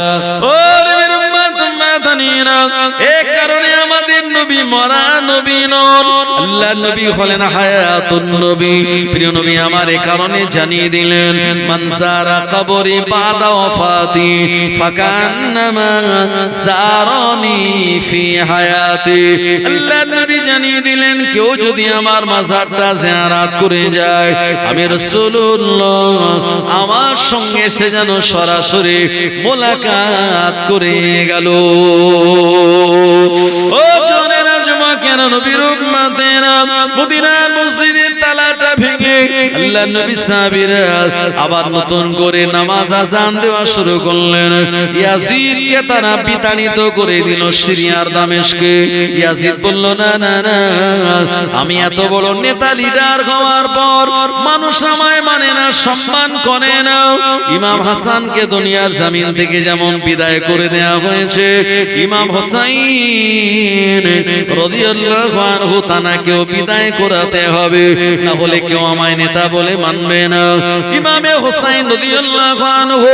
ও নবীর উম্মত উম্মতানিরা, এই কারণে আমাদের নবী মরা নবী নন, আল্লাহর নবী হলেন হায়াতুন নবী। প্রিয় নবী আমার এই কারণে জানিয়ে দিলেন, মান যারা কবরি বাদা ওয়াফাতি ফাকান্নামা যারানি ফি হায়াতি। আল্লাহর নবী জানিয়ে দিলেন, কেউ যদি আমার মাজারটা জিয়ারত করে যায়, আমি রাসূলুল্লাহ আমার সঙ্গে সে যেন সরাসরি মোলাকাত করে গেল। ও জনেরা, যুবকেরা, নবীর উম্মতেরা, মদিনার মসজিদের তালাটা ভেঙে আল্লাহর নবী সাহাবীরা আবার নতুন করে নামাজ আযান দেওয়া শুরু করলেন। ইয়াজিদকে তারা বিতাড়িত করে দিল সিরিয়ার দামেস্কে। ইয়াজিদ বলল, না না না, আমি এত বড় নেতা লিডার হওয়ার পর মানুষ আমায় মানে না, সম্মান করে না। ইমাম হাসানকে দুনিয়ার জমিন থেকে যেমন বিদায় করে দেওয়া হয়েছে, ইমাম হোসাইন রাদিয়াল্লাহু আনহু তানাকেও বিদায় করাতে হবে, না হলে কেউ আমায় নেতা বলে মানবে না। ইমামে হোসাইন রাদিয়াল্লাহু আনহু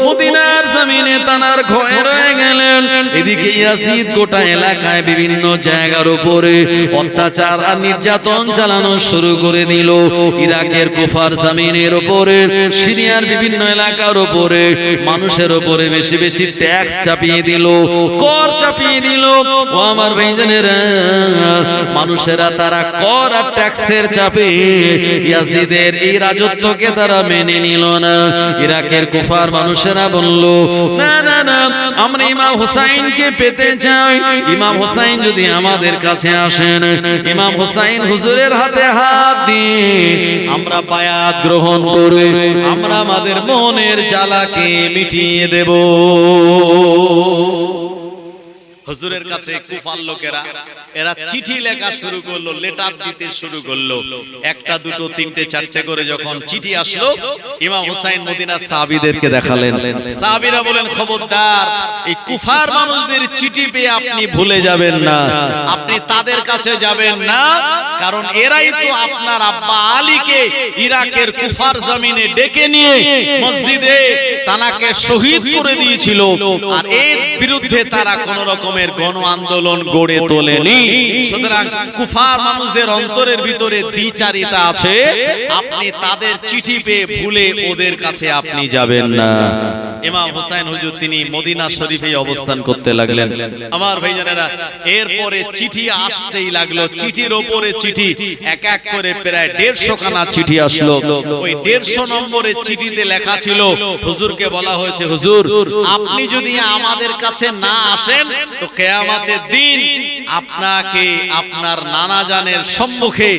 মদিনার জমিনে তানার ঘরে রয়ে গেলেন। এদিকে ইয়াজিদ গোটা এলাকায় বিভিন্ন জায়গার উপরে অত্যাচার আর নির্যাতন চালানো শুরু করে দিল। ইরাকের কুফার জমিনের উপরে, সিরিয়ার বিভিন্ন এলাকার উপরে মানুষের উপরে বেশি বেশি ট্যাক্স চাপিয়ে দিল, কর চাপিয়ে দিল। ও আমার ভাইজানেরা, মানুষেরা তারা কর আর ট্যাক্সের চাপে ইয়াজিদের এই রাজত্বকে তারা মেনে নিল না। ইরাকের কুফার মানুষেরা বলল, না না না, আমরা ইমাম হুসাইনকে পেতে চাই। ইমাম হুসাইন যদি আমাদের কাছে আসেন, ইমাম হুসাইন হুজুরের হাতে হাত দিয়ে আমরা বায়াত গ্রহণ করে আমরা আমাদের মনের জ্বালাকে মিটিয়ে দেব। হুজুরের কাছে কুফার লোকেরা এরা চিঠি লেখা শুরু করলো, লেটার দিতে শুরু করলো। একটা দুটো তিনটে চারটে করে যখন চিঠি আসলো, ইমাম হুসাইন মদিনার সাহাবীদেরকে দেখালেন। সাহাবীরা বলেন, খবরদার, এই কুফার মানুষদের চিঠি পেয়ে আপনি ভুলে যাবেন না, আপনি তাদের কাছে যাবেন না, কারণ এরাই তো আপনার আব্বা আলীকে ইরাকের কুফার জমিনে ডেকে নিয়ে মসজিদে তানাকে শহীদ করে দিয়েছিল। আর এর বিরুদ্ধে তারা কোন রকমের গণ আন্দোলন গড়ে তোলেনি। সুতরাং কুফার মানুষদের অন্তরের ভিতরে দ্বিচারিতা আছে, আপনি তাদের চিঠি পেয়ে ভুলে ওদের কাছে আপনি যাবেন না। ইমাম হুসাইন হুজুর তিনি মদিনা শরীফে অবস্থান করতে লাগলেন। আমার ভাইজানেরা, এরপরে চিঠি আসতেই লাগলো, চিঠির ওপরে চিঠি, এক এক করে প্রায় 150 খানা চিঠি আসলো। ওই 150 নম্বরের চিঠিতে লেখা ছিল, হুজুরকে বলা হয়েছে, হুজুর আপনি যদি আমাদের কাছে না আসেন তো কিয়ামতের দিন আপনাকে আপনার নানা জানের সম্মুখে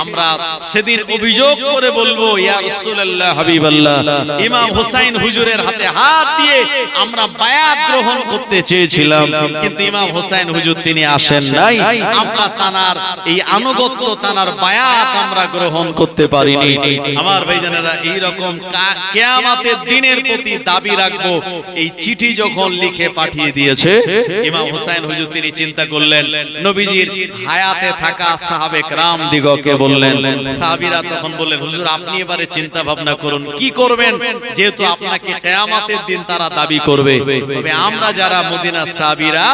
আমরা সেদিন অভিযোগ করে বলবো, ইয়া রাসূলুল্লাহ হাবিবাল্লাহ, ইমাম হুসাইন হুজুরের হাতে হাত দিয়ে আমরা বায়াত গ্রহণ করতে চেয়েছিলাম, কিন্তু ইমাম হুসাইন হুজুর তিনি আসেন নাই, আমরা তানার এই আনুগত্য, তানার বায়াত আমরা গ্রহণ করতে পারিনি। আমার ভাইজানেরা, এই রকম কিয়ামতের দিনের প্রতি দাবি রাখবো। এই চিঠি যখন লিখে পাঠিয়ে দিয়েছে, ইমাম হুসাইন হুজুর তিনি চিন্তা করলেন, নবীজির হায়াতে থাকা সাহাবে کرام দিগকে বললেন। সাহাবীরা তখন বললেন, হুজুর আপনি এবারে চিন্তা ভাবনা করুন কি করবেন, যেহেতু আপনাকে কিয়ামতের দিন তারা দাবি করবে। তবে আমরা যারা মদিনার সাহাবীরা,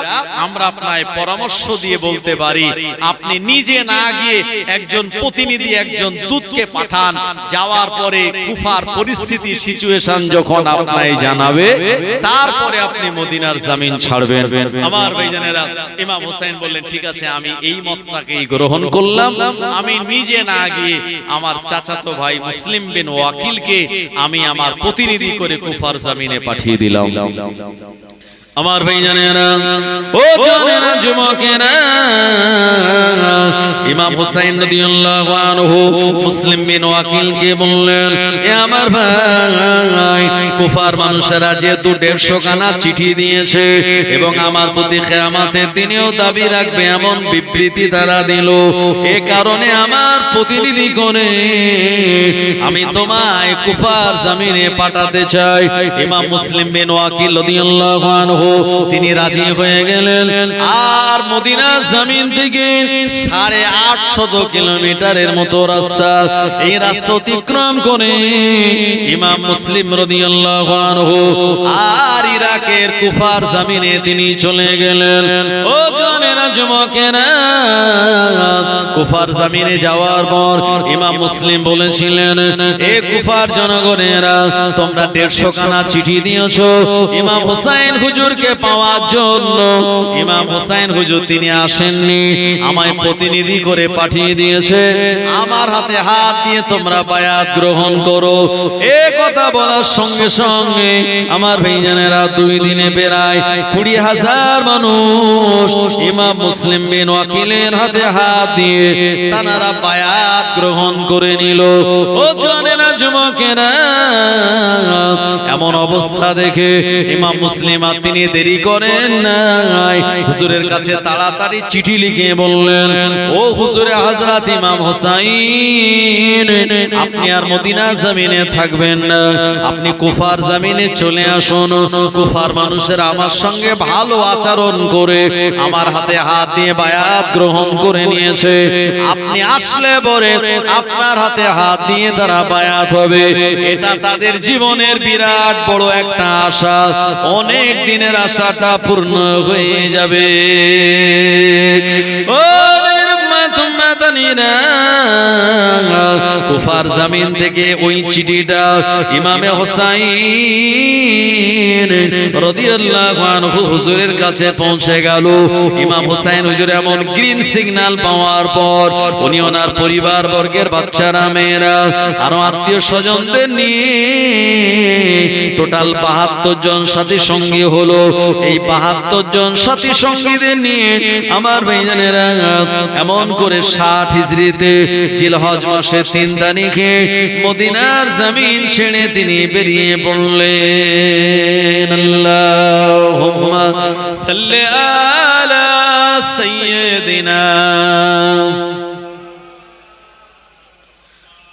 আমরা আপনাকে পরামর্শ দিয়ে বলতে পারি, আপনি নিজে না গিয়ে একজন প্রতিনিধি, একজন দূতকে পাঠান। যাওয়ার পরে কুফার পরিস্থিতি, সিচুয়েশন যখন আপনাকে জানাবে, তারপরে আপনি মদিনার জমিন ছাড়বেন। আমার ভাইজানেরা, ইমাম হুসাইন বললেন, ঠিক আছে, আমি এই মতটাকেই গ্রহণ করলাম। আমি নিজে না গিয়ে আমার চাচাতো ভাই মুসলিম বিন ওয়াকিলকে আমি আমার প্রতিনিধি করে কুফার জমিনে পাঠিয়ে দিলাম। আমার ভাইজানেরা, ও জানেরা, যুবকেরা, ইমাম হুসাইন রাদিয়াল্লাহু আনহু মুসলিম বিন ওয়াকিলকে বললেন, এ আমার ভাই, কুফার মানুষেরা যেহেতু 150 খানা চিঠি দিয়েছে এবং আমার প্রতি কিয়ামতের দিনেও দাবি রাখবে এমন বিবৃতি তারা দিল, এ কারণে আমার প্রতিনিধি করে আমি তোমায় কুফার জমিনে পাঠাতে চাই। ইমাম মুসলিম বিন ওয়াকিল রাদিয়াল্লাহু আনহু তিনি রাজি হয়ে গেলেন। আর মদিনা জমিন থেকে 850 কিলোমিটারের মতো রাস্তা, এই রাস্তা অতিক্রম করে ইমাম মুসলিম রাদিয়াল্লাহু আনহু আর ইরাকের কুফার জমিনে তিনি চলে গেলেন। ও জানেরা, যুবকেরা, কুফার জমিনে যাওয়ার পর ইমাম মুসলিম বলেছিলেন, এ কুফার জনগণেরা, তোমরা 150 খানা চিঠি দিয়েছো ইমাম হুসাইন হুজুরকে পাওয়ার জন্য। ইমাম হুসাইন হুজুর তিনি আসেননি, আমায় প্রতিনিধি করে পাঠিয়ে দিয়েছে, আমার হাতে হাত দিয়ে তোমরা বায়াত গ্রহণ করো। এ কথা বলার সঙ্গে সঙ্গে আমার ভাইজানেরা, 2 দিনে প্রায় 20,000 মানুষ ইমাম মুসলিম বিন ওয়াকিলের হাতে হাত দিয়ে তারা বায়াত গ্রহণ করে নিল। ও জানেরা, যুবকেরা, এমন অবস্থা দেখে ইমাম মুসলিম আর তিনি দেরি করেন নাই, হুজুরের কাছে তাড়াতাড়ি চিঠি লিখে বললেন, ও হুজুরে হযরত ইমাম হুসাইন, আপনি আর মদিনা জমিনে থাকবেন না, আপনি কুফার জমিনে চলে আসুন। কুফার মানুষেরা আমার সঙ্গে ভালো আচরণ করে আমার হাতে হাত দিয়ে বায়াত গ্রহণ করে নিয়েছে, আপনি আসলে পরে আপনার হাতে হাত দিয়ে তারা বায়াত হবে। এটা তাদের জীবনের বিরাট বড় একটা আশা, অনেক দিনের আশাটা পূর্ণ হয়ে যাবে। ও কুফার কুফার জমিন থেকে ওই চিঠিটা ইমামে হোসাইন রাদিয়াল্লাহু আনহু হুজুরের কাছে পৌঁছে গেল। ইমাম হোসাইন হুজুর এমন গ্রিন সিগন্যাল পাওয়ার পর উনি ওনার পরিবার বর্গের বাচ্চারা, মেয়েরা, আরো আত্মীয় স্বজনদের নিয়ে টোটাল ৭২ জন সাথী সঙ্গী হলো। এই ৭২ জন সাথী সঙ্গীদের নিয়ে আমার ভাইজানেরা এমন করে ৬০ হিজরিতে জিলহজ মাসের ৩ তারিখে মদিনার জমিন ছেড়ে তিনি বেরিয়ে পড়লেন। আল্লাহুম্মা সাল্লি আলা সাইয়্যিদিনা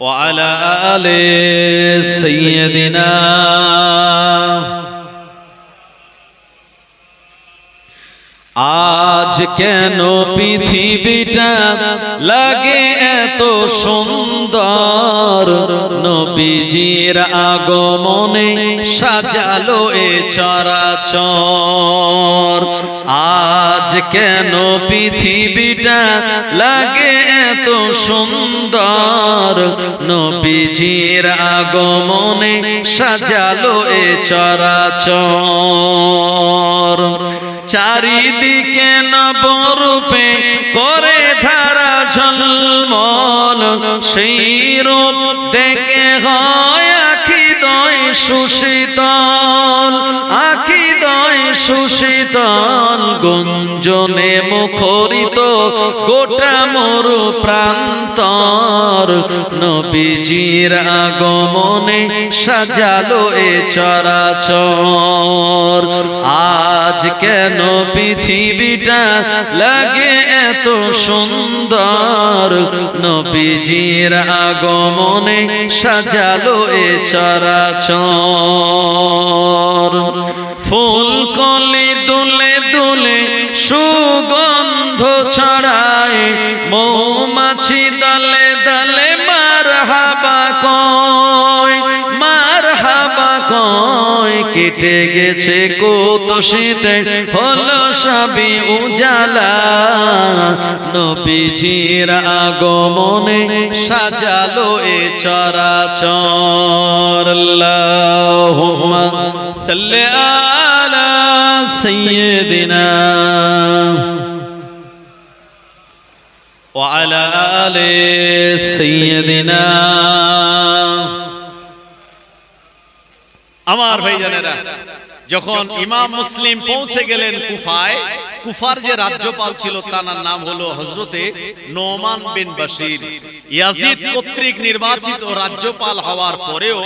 ওয়া আলা আলি সাইয়্যিদিনা। আজ কেন পৃথিবীটা লাগে এত সুন্দর, নবীজির আগমনে সাজালো এ চরাচর। আজ কেন পৃথিবীটা লাগে এত সুন্দর, নবীজির আগমনে সাজালো এ চরাচর। চারিদিকে নবরূপে করে ধারা ঝলমল, সেই রূপ দেখে হয় আখি দয় সুশীতল, আখি দয় সুশীতল। গুঞ্জনে মুখরিত গোটা মরু প্রান্তর, নবীজির আগমনে সাজালো এ চরাচর। আজ কেন পৃথিবীটা লাগে এত সুন্দর, নবীজির আগমনে সাজালো এ চরাচর। ফুল কলি দুলে দুলে সুগন্ধ ছড়ায়, মৌমাছি দলে দলে মারহাবা কয়, মারহাবা কয়। কেটে গেছে কত শীতে হলো সবই উজালা, নবীজির আগমনে সাজালো এ চরাচর। আল্লাহুম্মা সাল্লি আলা সাইয়্যিদিনা ওয়া আলা আলি সাইয়্যিদিনা। আমার ভাইজানেরা, যখন ইমাম মুসলিম পৌঁছে গেলেন কুফায়, কুফার যে রাজ্যপাল ছিল তার নাম হলো হযরতে নোমান বিন বাশির। ইয়াজিদ কর্তৃক নির্বাচিত রাজ্যপাল হওয়ার পরেও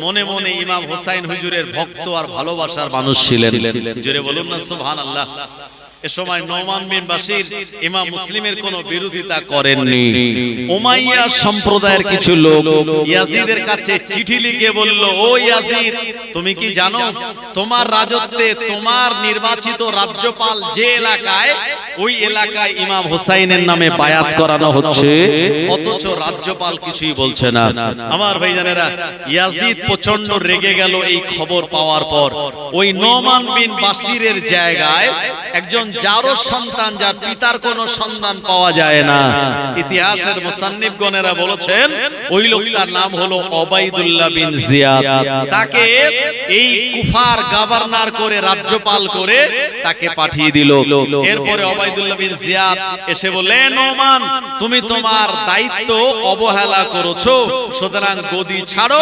মনে মনে ইমাম হোসাইন হুজুরের ভক্ত আর ভালোবাসার মানুষ ছিলেন। জোরে বলুন না সুবহানাল্লাহ। এ সময় নোমান বিন বাশির ইমাম মুসলিমের কোনো বিরোধিতা করেননি। উমাইয়া সম্প্রদায়ের কিছু লোক ইয়াজিদের কাছে চিঠি লিখে বলল, ও ইয়াজিদ, তুমি কি জানো তোমার রাজত্বে তোমার নির্বাচিত রাজ্যপাল যে এলাকায়, ওই এলাকায় ইমাম হোসাইনের নামে বায়াত করানো হচ্ছে, অথচ রাজ্যপাল কিছুই বলছে না। আমার ভাইজানেরা, ইয়াজিদ প্রচন্ড রেগে গেল এই খবর পাওয়ার পর। ওই নোমান বিন বাশিরের জায়গায় একজন যারও সন্তান, যার পিতার কোনো সন্তান পাওয়া যায় না, ইতিহাসের মুসান্নিফগণেরা বলেছেন ওই লোকটার নাম হলো ওবাইদুল্লাহ বিন জিয়াদ। তাকে এই কুফার গভর্নর করে, রাজ্যপাল করে তাকে পাঠিয়ে দিল। এরপরে ওবাইদুল্লাহ বিন জিয়াদ এসে বললেন, নোমান, তুমি তোমার দায়িত্ব অবহেলা করেছো, সুতরাং গদি ছাড়ো,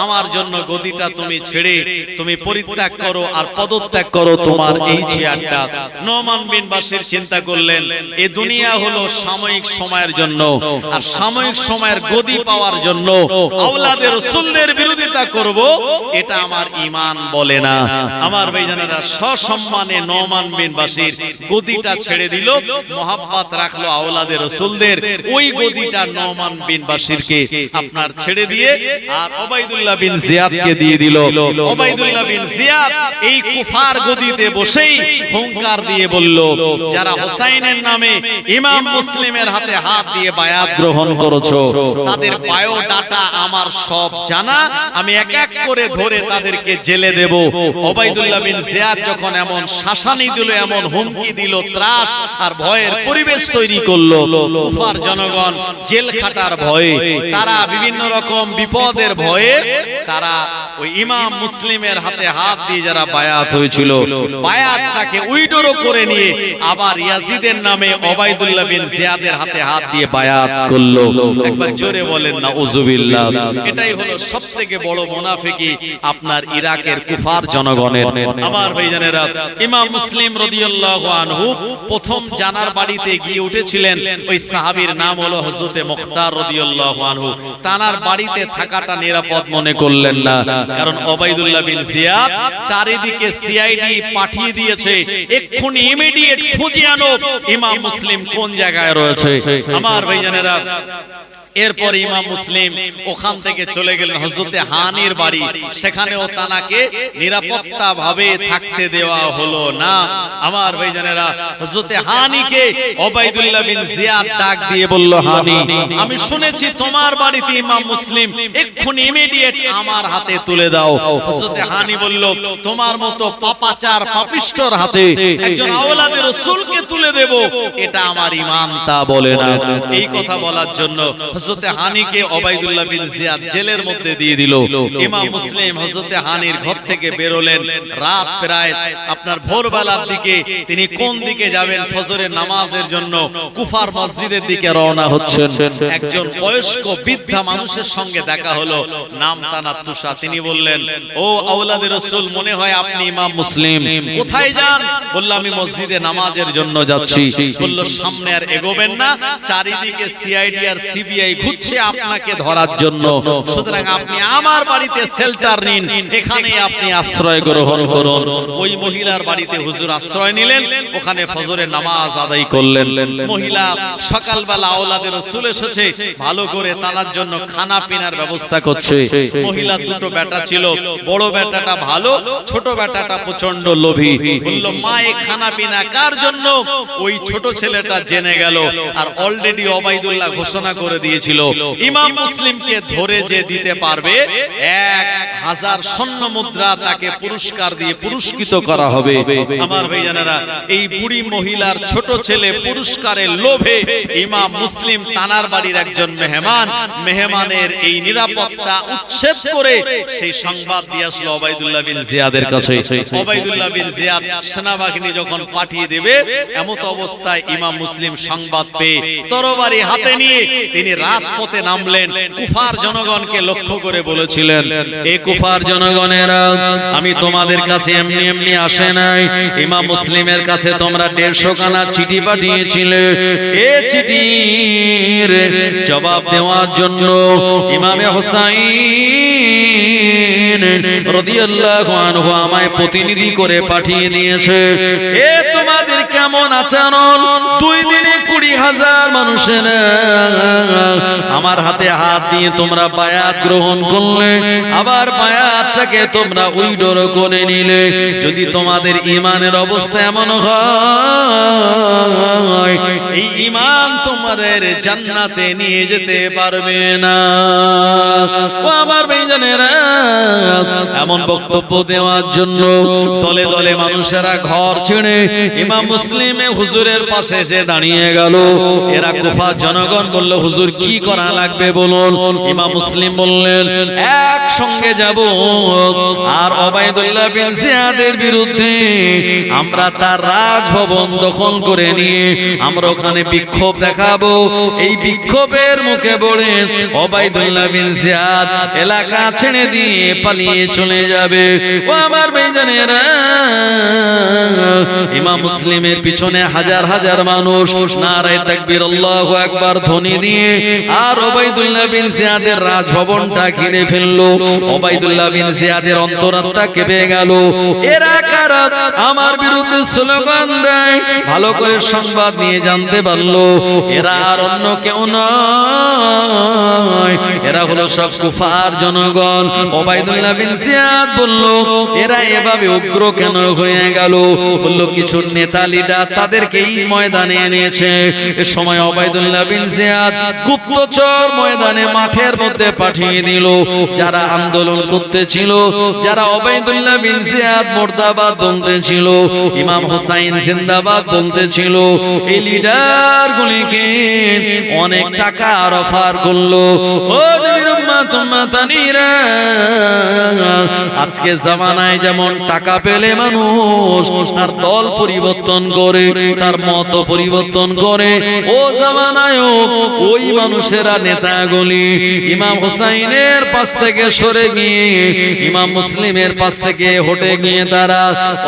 আমার জন্য গদিটা তুমি ছেড়ে তুমি পরিত্যাগ করো আর পদত্যাগ করো তোমার এই চেয়ারটা। নোমান বিন বাশির চিন্তা করলেন, এই দুনিয়া হলো সাময়িক সময়ের জন্য, আর সাময়িক সময়ের গদি পাওয়ার জন্য আওলাদে রাসূলের বিরোধিতা করব, এটা আমার ঈমান বলে না। আমার ভাইজানেরা, সসম্মানে নোমান বিন বাশির গদিটা ছেড়ে দিল, মহব্বত রাখলো আওলাদে রাসূলদের, ওই গদিটা নোমান বিন বাশিরকে আপনার ছেড়ে দিয়ে আর ওবাইদুল্লাহ বিন জিয়াদকে দিয়ে দিল। ওবাইদুল্লাহ বিন জিয়াদ এই কুফার গদিতে বসেই হুঙ্কার দিয়ে বলল, বলল, যারা হুসাইনের নামে ইমাম মুসলিমের হাতে হাত দিয়ে বায়াত গ্রহণ করেছো তাদের বায়োডাটা আমার সব জানা, আমি এক এক করে ধরে তাদেরকে জেলে দেব। ওবাইদুল্লাহ বিন জিয়াদ যখন এমন শাসানি দিল, এমন হুমকি দিল, ত্রাস আর ভয়ের পরিবেশ তৈরি করলো, কুফার জনগণ জেল খাটার ভয়ে, তারা বিভিন্ন রকম বিপদের ভয়ে তারা ওই ইমাম মুসলিমের হাতে হাত দিয়ে যারা বায়াত হয়েছিল, বায়াতটাকে উইড্রো করে নিয়ে আবার ইয়াজিদের নামে ওবাইদুল্লাহ বিন জিয়াদের হাতে হাত দিয়ে বায়াত করলো। একবার জোরে বলেন না উযুবিল্লাহ। এটাই হলো সবথেকে বড় মুনাফিকি আপনার ইরাকের কুফার জনগণের। আমার ভাইজানেরা, ইমাম মুসলিম রাদিয়াল্লাহু আনহু প্রথম জানার বাড়িতে গিয়ে উঠেছিলেন, ওই সাহাবীর নাম হলো হযরতে মুখতার রাদিয়াল্লাহু আনহু। তানার বাড়িতে থাকাটা নিরাপদ মনে করলেন না, কারণ ওবাইদুল্লাহ বিন জিয়াদ চারিদিকে সিআইডি পাঠিয়ে দিয়েছে, এক্ষুনি ইমিডিয়েট খুঁজে আনো ইমাম মুসলিম কোন জায়গায় রয়েছে। আমার ভাইজানেরা, এরপর ইমাম মুসলিম ওখান থেকে চলে গেলেন হযরতে হানির বাড়ি, সেখানেও তানাকে নিরাপত্তা ভাবে থাকতে দেওয়া হলো না। আমার ভাইজানেরা, হযরতে হানিকে ওবাইদুল্লাহ বিন জিয়াদ ডাক দিয়ে বলল, হানি, আমি শুনেছি তোমার বাড়িতে ইমাম মুসলিম, এক্ষুনি ইমিডিয়েট আমার হাতে তুলে দাও। হযরতে হানি বলল, তোমার মতো পাপাচার পাপিষ্ঠর হাতে একজন আওলাদে রাসূলকে তুলে দেব, এটা আমার ঈমান তা বলে না। এই কথা বলার জন্য হযরতে হানিকে ওবাইদুল্লাহ বিন জিয়াদ জেলের মধ্যে দিয়ে দিল। ইমাম মুসলিম হযরতে হানির ঘর থেকে বেরোলেন রাত প্রায় আপনার ভোরবেলার দিকে। তিনি কোন দিকে যাবেন? ফজরের নামাজের জন্য কুফার মসজিদের দিকে রওনা হচ্ছেন। একজন বয়স্ক বৃদ্ধা মানুষের সঙ্গে দেখা হলো, নাম তানাত তুষা। তিনি বললেন, ও আওলাদে রাসূল, মনে হয় আপনি ইমাম মুসলিম, কোথায় যান? বলল, আমি মসজিদে নামাজের জন্য যাচ্ছি। বলল, সামনে আর এগোবেন না, চারিদিকে সিআইডি আর সিবিআই ঘুরছে আপনাকে ধরার জন্য, সুতরাং আপনি আমার বাড়িতে শেল্টার নিন, এখানে আপনি আশ্রয় গ্রহণ করুন। ওই মহিলার বাড়িতে হুজুর আশ্রয় নিলেন, ওখানে ফজরের নামাজ আদায় করলেন। মহিলা সকালবেলা আওলাদে রাসূল এসেছে, ভালো করে তার জন্য খানা পিনার ব্যবস্থা করছে। মহিলা দুটো বেটা ছিল, বড় বেটাটা ভালো, ছোট বেটাটা প্রচন্ড লোভী। বলল, মা, এই খানা পিনা কার জন্য? ওই ছোট ছেলেটা জেনে গেল, আর অলরেডি ওবাইদুল্লাহ ঘোষণা করে দিয়েছিল, ইমাম মুসলিমকে ধরে যে দিতে পারবে 1000 স্বর্ণ মুদ্রা তাকে পুরস্কার দিয়ে পুরস্কৃত করা হবে। আমার ভাইজানেরা, এই বুড়ি মহিলার ছোট ছেলে পুরস্কারের লোভে ইমাম মুসলিম তানার বাড়ির একজন মেহমানের এই নিরাপত্তা উচ্ছেদ করে সেই সংবাদ দিয়ে আসলো ওবাইদুল্লাহ বিন জিয়াদের কাছে। ওবাইদুল্লাহ বিন জিয়াদ সেনাবাহিনী যখন পাঠিয়ে দেবে, এমত অবস্থায় ইমাম মুসলিম সংবাদ পেয়ে তরবারি হাতে নিয়ে তিনি রাজপথে নামলেন। কুফার জনগণকে লক্ষ্য করে বলেছিলেন, এই কুফার জনগণেরা, আমি তোমাদের কাছে এমনি এমনি আসে নাই, ইমাম মুসলিমের কাছে তোমরা 150 খানা চিঠি পাঠিয়েছিলে। এই চিঠির জবাব দেওয়ার জন্য ইমামে হুসাইন রাদিয়াল্লাহু আনহু আমায় প্রতিনিধি করে পাঠিয়ে দিয়েছে। এ তোমাদের কেমন আচরণ? 2 দিনে 20,000 মানুষের আমার হাতে হাত দিয়ে তোমরা বায়াত গ্রহণ করলে, আবার বায়াতটাকে তোমরা উইড্রো করে নিলে। যদি তোমাদের ঈমানের অবস্থা এমন হয়, এই ঈমান তোমাদের জান্নাতে নিয়ে যেতে পারবে না। ও আমার ভাইজানেরা, এমন বক্তব্য দেওয়ার জন্য দলে দলে মানুষেরা ঘর ছেড়ে ইমাম মুসলিম হুজুরের পাশে এসে দাঁড়িয়ে গেল। এরা কুফার জনগণ বলল, হুজুর কি করা লাগবে বলুন। ইমাম মুসলিম বললেন, একসঙ্গে যাব, আর ওবাইদুল্লাহ বিন জিয়াদের বিরুদ্ধে আমরা তার রাজভবন দখল করে নিয়ে আমরা ওখানে বিক্ষোভ দেখাবো। এই বিক্ষোভের মুখে পড়ে ওবাইদুল্লাহ বিন জিয়াদ এলাকা ছেড়ে দিয়ে পালিয়ে চলে যাবে। ও আমার ভাইজানেরা, ইমাম মুসলিমের পিছনে হাজার হাজার মানুষ নারায়ে তাকবীর আল্লাহু আকবার ধ্বনি দিয়ে আর ওবাইদুল্লাহ বিন জিয়াদের রাজভবনটা ঘিরে ফেললো। ওবাইদুল্লাহ বিন জিয়াদের অন্তরাত্মা কেঁপে গেল। এরা কারা? আমার বিরুদ্ধে স্লোগান দেয়। ভালো করে সংবাদ নিয়ে জানতে পারলো এরা এরা আর অন্য কেউ নয়, এরা হলো সব কুফার জনগণ। ওবাইদুল্লাহ বিন জিয়াদ বলল, এরা এভাবে উগ্র কেন হয়ে গেল? বলল, কিছু নেতা লিডার তাদেরকে এই ময়দানে এনেছে। এ সময় ওবাইদুল্লাহ বিন জিয়াদ গুপ্তচর ময়দানে মাঠের মধ্যে পাঠিয়ে দিল। যারা আন্দোলন করতেছিল, যারা ওবাইদুল্লাহ বিন জিয়াদ মুর্দাবাদ বলতেছিল, ইমাম হুসাইন জিন্দাবাদ বলতেছিল, এই লিডার গুলিকে অনেক টাকা অফার করলো। ও নবীর উম্মত উম্মতানিরা, আজকে জামানায় যেমন টাকা পেলে মানুষ তার দল পরিবর্তন করে, তার মত পরিবর্তন করে, ও জামানায়ও ওই মানুষেরা নেতাগুলি ইমাম হুসাইনের পাশ থেকে সরে গিয়ে ইমাম মুসলিমের পাশ থেকে হটে গিয়ে তারা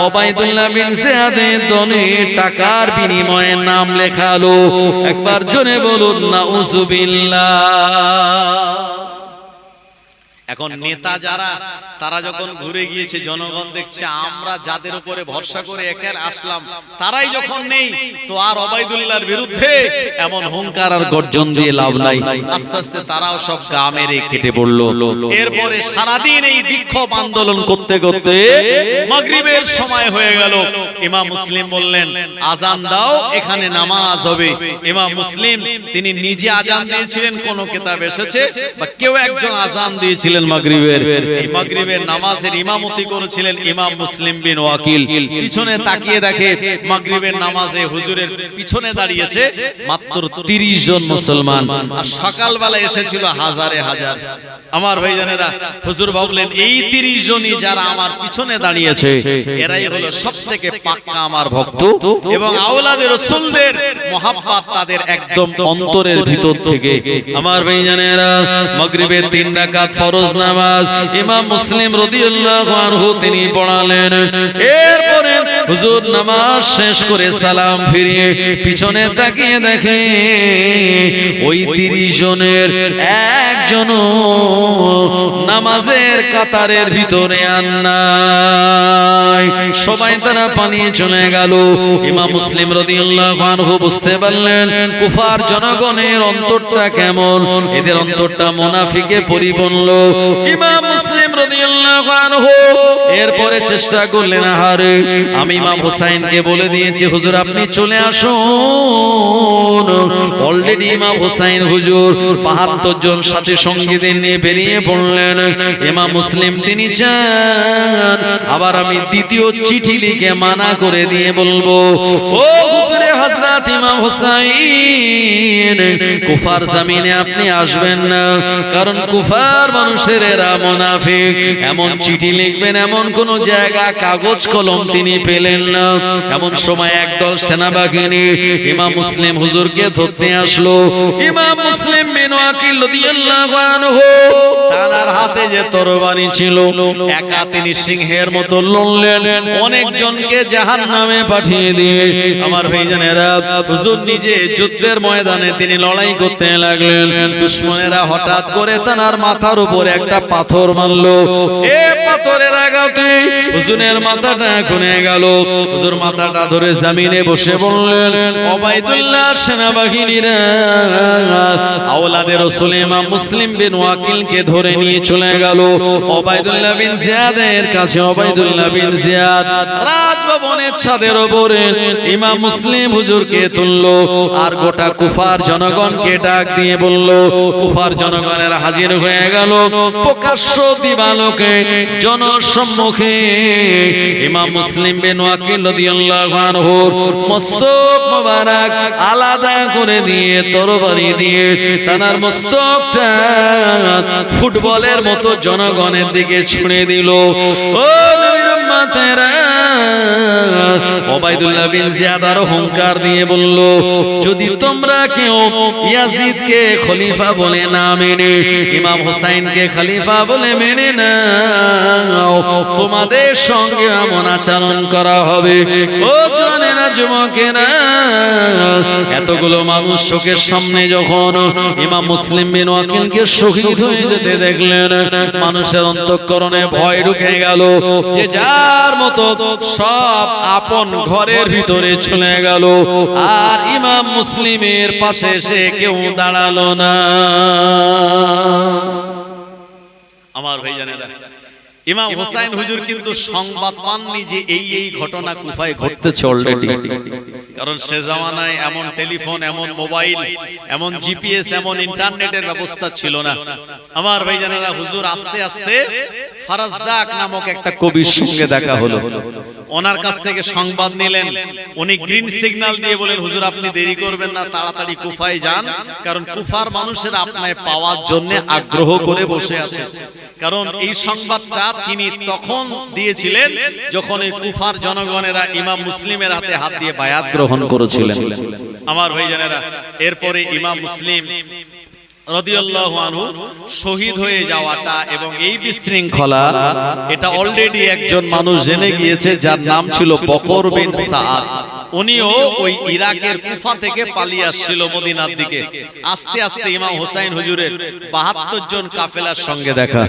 ওবাইদুল্লাহ বিন জিয়াদের দলে টাকার বিনিময়ে নাম লেখালো। একবার জোরে বলুন নাউযুবিল্লাহ। এখন নেতা যারা, তারা যখন ঘুরে গিয়েছে, জনগণ দেখছে আমরা যাদের উপরে ভরসা করে একের আসলাম তারাই যখন নেই, তো আর ওবাইদুল্লাহর বিরুদ্ধে এমন হুঙ্কার আর গর্জন দিয়ে লাভ নাই। আস্তে আস্তে তারাও সব গা মেরে কেটে পড়লো। এরপরে সারাদিন এই বিক্ষোভ আন্দোলন করতে করতে মাগরিবের সময় হয়ে গেল। ইমাম মুসলিম বললেন, আজান দাও, এখানে নামাজ হবে। ইমাম মুসলিম তিনি নিজে আজান দিয়েছিলেন, কোন কিতাব এসেছে বা কেউ একজন আজান দিয়েছিলেন মাগরিবের। এই মাগরিবের নামাজের ইমামতি করেছিলেন ইমাম মুসলিম বিন ওয়াকিল। পিছনে তাকিয়ে দেখে মাগরিবের নামাজে হুজুরের পিছনে দাঁড়িয়েছে মাত্র 30 জন মুসলমান, আর সকালবেলা এসেছিল হাজারে হাজার। আমার ভাইজানেরা, হুজুর ভাবলেন এই 30 জনই যারা আমার পিছনে দাঁড়িয়েছে, এরাই হলো সবথেকে পাক্কা আমার ভক্ত, এবং আওলাদে রাসূলদের মহব্বত তাদের একদম অন্তরের ভিতর থেকে। আমার ভাইজানেরা, মাগরিবের 3 রাকাত ফরজ নামাজ ইমাম মুসলিম রাদিয়াল্লাহু আনহু তিনি পড়ালেন। এরপরে হুজুর নামাজ শেষ করে সালাম ফিরিয়ে পিছনে তাকিয়ে দেখে ওই 30 জনের একজনও নামাজের কাতারের ভিতরে আর নাই। সবাই তারা পালিয়ে চলে গেল। ইমাম মুসলিম রাদিয়াল্লাহু আনহু বুঝতে পারলেন কুফার জনগণের অন্তরটা কেমন, এদের অন্তরটা মুনাফিকে পরিপূর্ণ। ইমাম মুসলিম রাদিয়াল্লাহু আনহু এরপরে চেষ্টা করলেন, আরে আমি ইমাম হুসাইনকে বলে দিয়েছি, হুজুর আপনি চলে আসুন। অলরেডি ইমাম হুসাইন হুজুর 72 জন সাথী সঙ্গীদের নিয়ে বেরিয়ে পড়লেন। ইমাম মুসলিম তিনি চান আবার আমি দ্বিতীয় চিঠি লিখে মানা করে দিয়ে বলবো, ও হুজুরে হযরত ইমাম হুসাইন, কুফার জমিনে আপনি আসবেন না, কারণ কুফার মানুষের এরা মুনাফিক। এমন চিঠি লিখবেন, এমন কোন জায়গা কাগজ কলম তিনি পেলেন না। এমন সময় একদল সেনাবাহিনী ইমাম মুসলিম হুজুরকে ধরতে আসলো। ইমাম মুসলিম বিন ওয়াকিল রাদিয়াল্লাহু আনহু তার হাতে যে তরবারি ছিল, একা তিনি সিংহের মতো লড়লেন, অনেক জনকে জাহান্নামে পাঠিয়ে দিয়ে আমার ভাইজানেরা হুজুর নিজে যুদ্ধের ময়দানে তিনি লড়াই করতে লাগলেন। দুশমনেরা হঠাৎ করে তার মাথার উপর একটা পাথর মারলো। এই পাথরের আঘাতে হুজুরের মাথাটা খুনে গেল। হুজুর মাথাটা ধরে জমিনে বসে বললেন, ওবাইদুল্লাহ সেনাবাহিনীরা আওলাদে রাসূল ইমাম মুসলিম বিন ওয়াকিলকে ধরে নিয়ে চলে গেল ওবাইদুল্লাহ বিন জিয়াদের কাছে। ওবাইদুল্লাহ বিন জিয়াদ রাজভবনের ছাদের উপরে ইমাম মুসলিম হুজুরকে তুললো, আর গোটা কুফার জনগণকে ডাক দিয়ে বলল, কুফার জনগণের হাজির হয়ে গেল প্রকাশ্য দিবালোকে জনসম্মুখে। ইমাম মুসলিম বিন ওয়াকিল রাদিয়াল্লাহু আনহুর মস্তক মোবারক আলাদা করে দিয়ে তরবারি দিয়ে তার মস্তকটা ফুটবলের মতো জনগণের দিকে ছুঁড়ে দিল। ও নবীর উম্মতেরা, ওবাইদুল্লাহ বিন জিয়াদ আরো হুঙ্কার দিয়ে বলল, যদি তোমরা কেউ ইয়াজিদকে খলিফা বলে না মেনে ইমাম হুসাইনকে খলিফা বলে মেনে নাও, তোমাদের সঙ্গে এমন আচরণ করা হবে। ও জনেরা, যুবকেরা, এতগুলো মানুষ চোখের সামনে যখন ইমাম মুসলিম বিন ওয়াকিলকে শহীদ হয়ে যেতে দেখলেন, মানুষের অন্তঃকরণে ভয় ঢুকে গেল, যে যার মতো সব আপন ঘরের ভিতরে চলে গেল, আর ইমাম মুসলিমের পাশে এসে কেউ দাঁড়ালো না। আমার ভাইজানেরা, ইমাম হুসাইন হুজুর কিন্তু সংবাদ পাননি যে এই ঘটনা কুফায় ঘটতেছে অলরেডি। কারণ সে জামানায় এমন টেলিফোন, এমন মোবাইল, এমন জিপিএস, এমন ইন্টারনেটের ব্যবস্থা ছিল না। আমার ভাইজানেরা, হুজুর আস্তে আস্তে ফারাজদাক নামক একটা কবির সঙ্গে দেখা হলো। ওনার কাছ থেকে সংবাদ নিলেন। উনি গ্রিন সিগন্যাল দিয়ে বলেন, হুজুর আপনি দেরি করবেন না, তাড়াতাড়ি কুফায় যান, কারণ কুফার মানুষেরা আপনাকে পাওয়ার জন্য আগ্রহ করে বসে আছে। কারণ এই সংবাদটা তিনি তখন দিয়েছিলেন যখন এই কুফার জনগণেরা ইমাম মুসলিমের হাতে হাত দিয়ে বায়াত গ্রহণ করেছিলেন। আমার ভাইজানেরা, এরপরে ইমাম মুসলিম রাদিয়াল্লাহু আনহু শহীদ হয়ে যাওয়াটা এবং এই বিশৃঙ্খলা, এটা অলরেডি একজন মানুষ জেনে গিয়েছে, যার নাম ছিল বকর বিন সাদ। উনিও ওই ইরাকের কুফা থেকে পালিয়ে আসছিল মদিনার দিকে। আস্তে আস্তে ইমাম হুসাইন হুজুরের ৭২ জন কাফেলার সঙ্গে দেখা।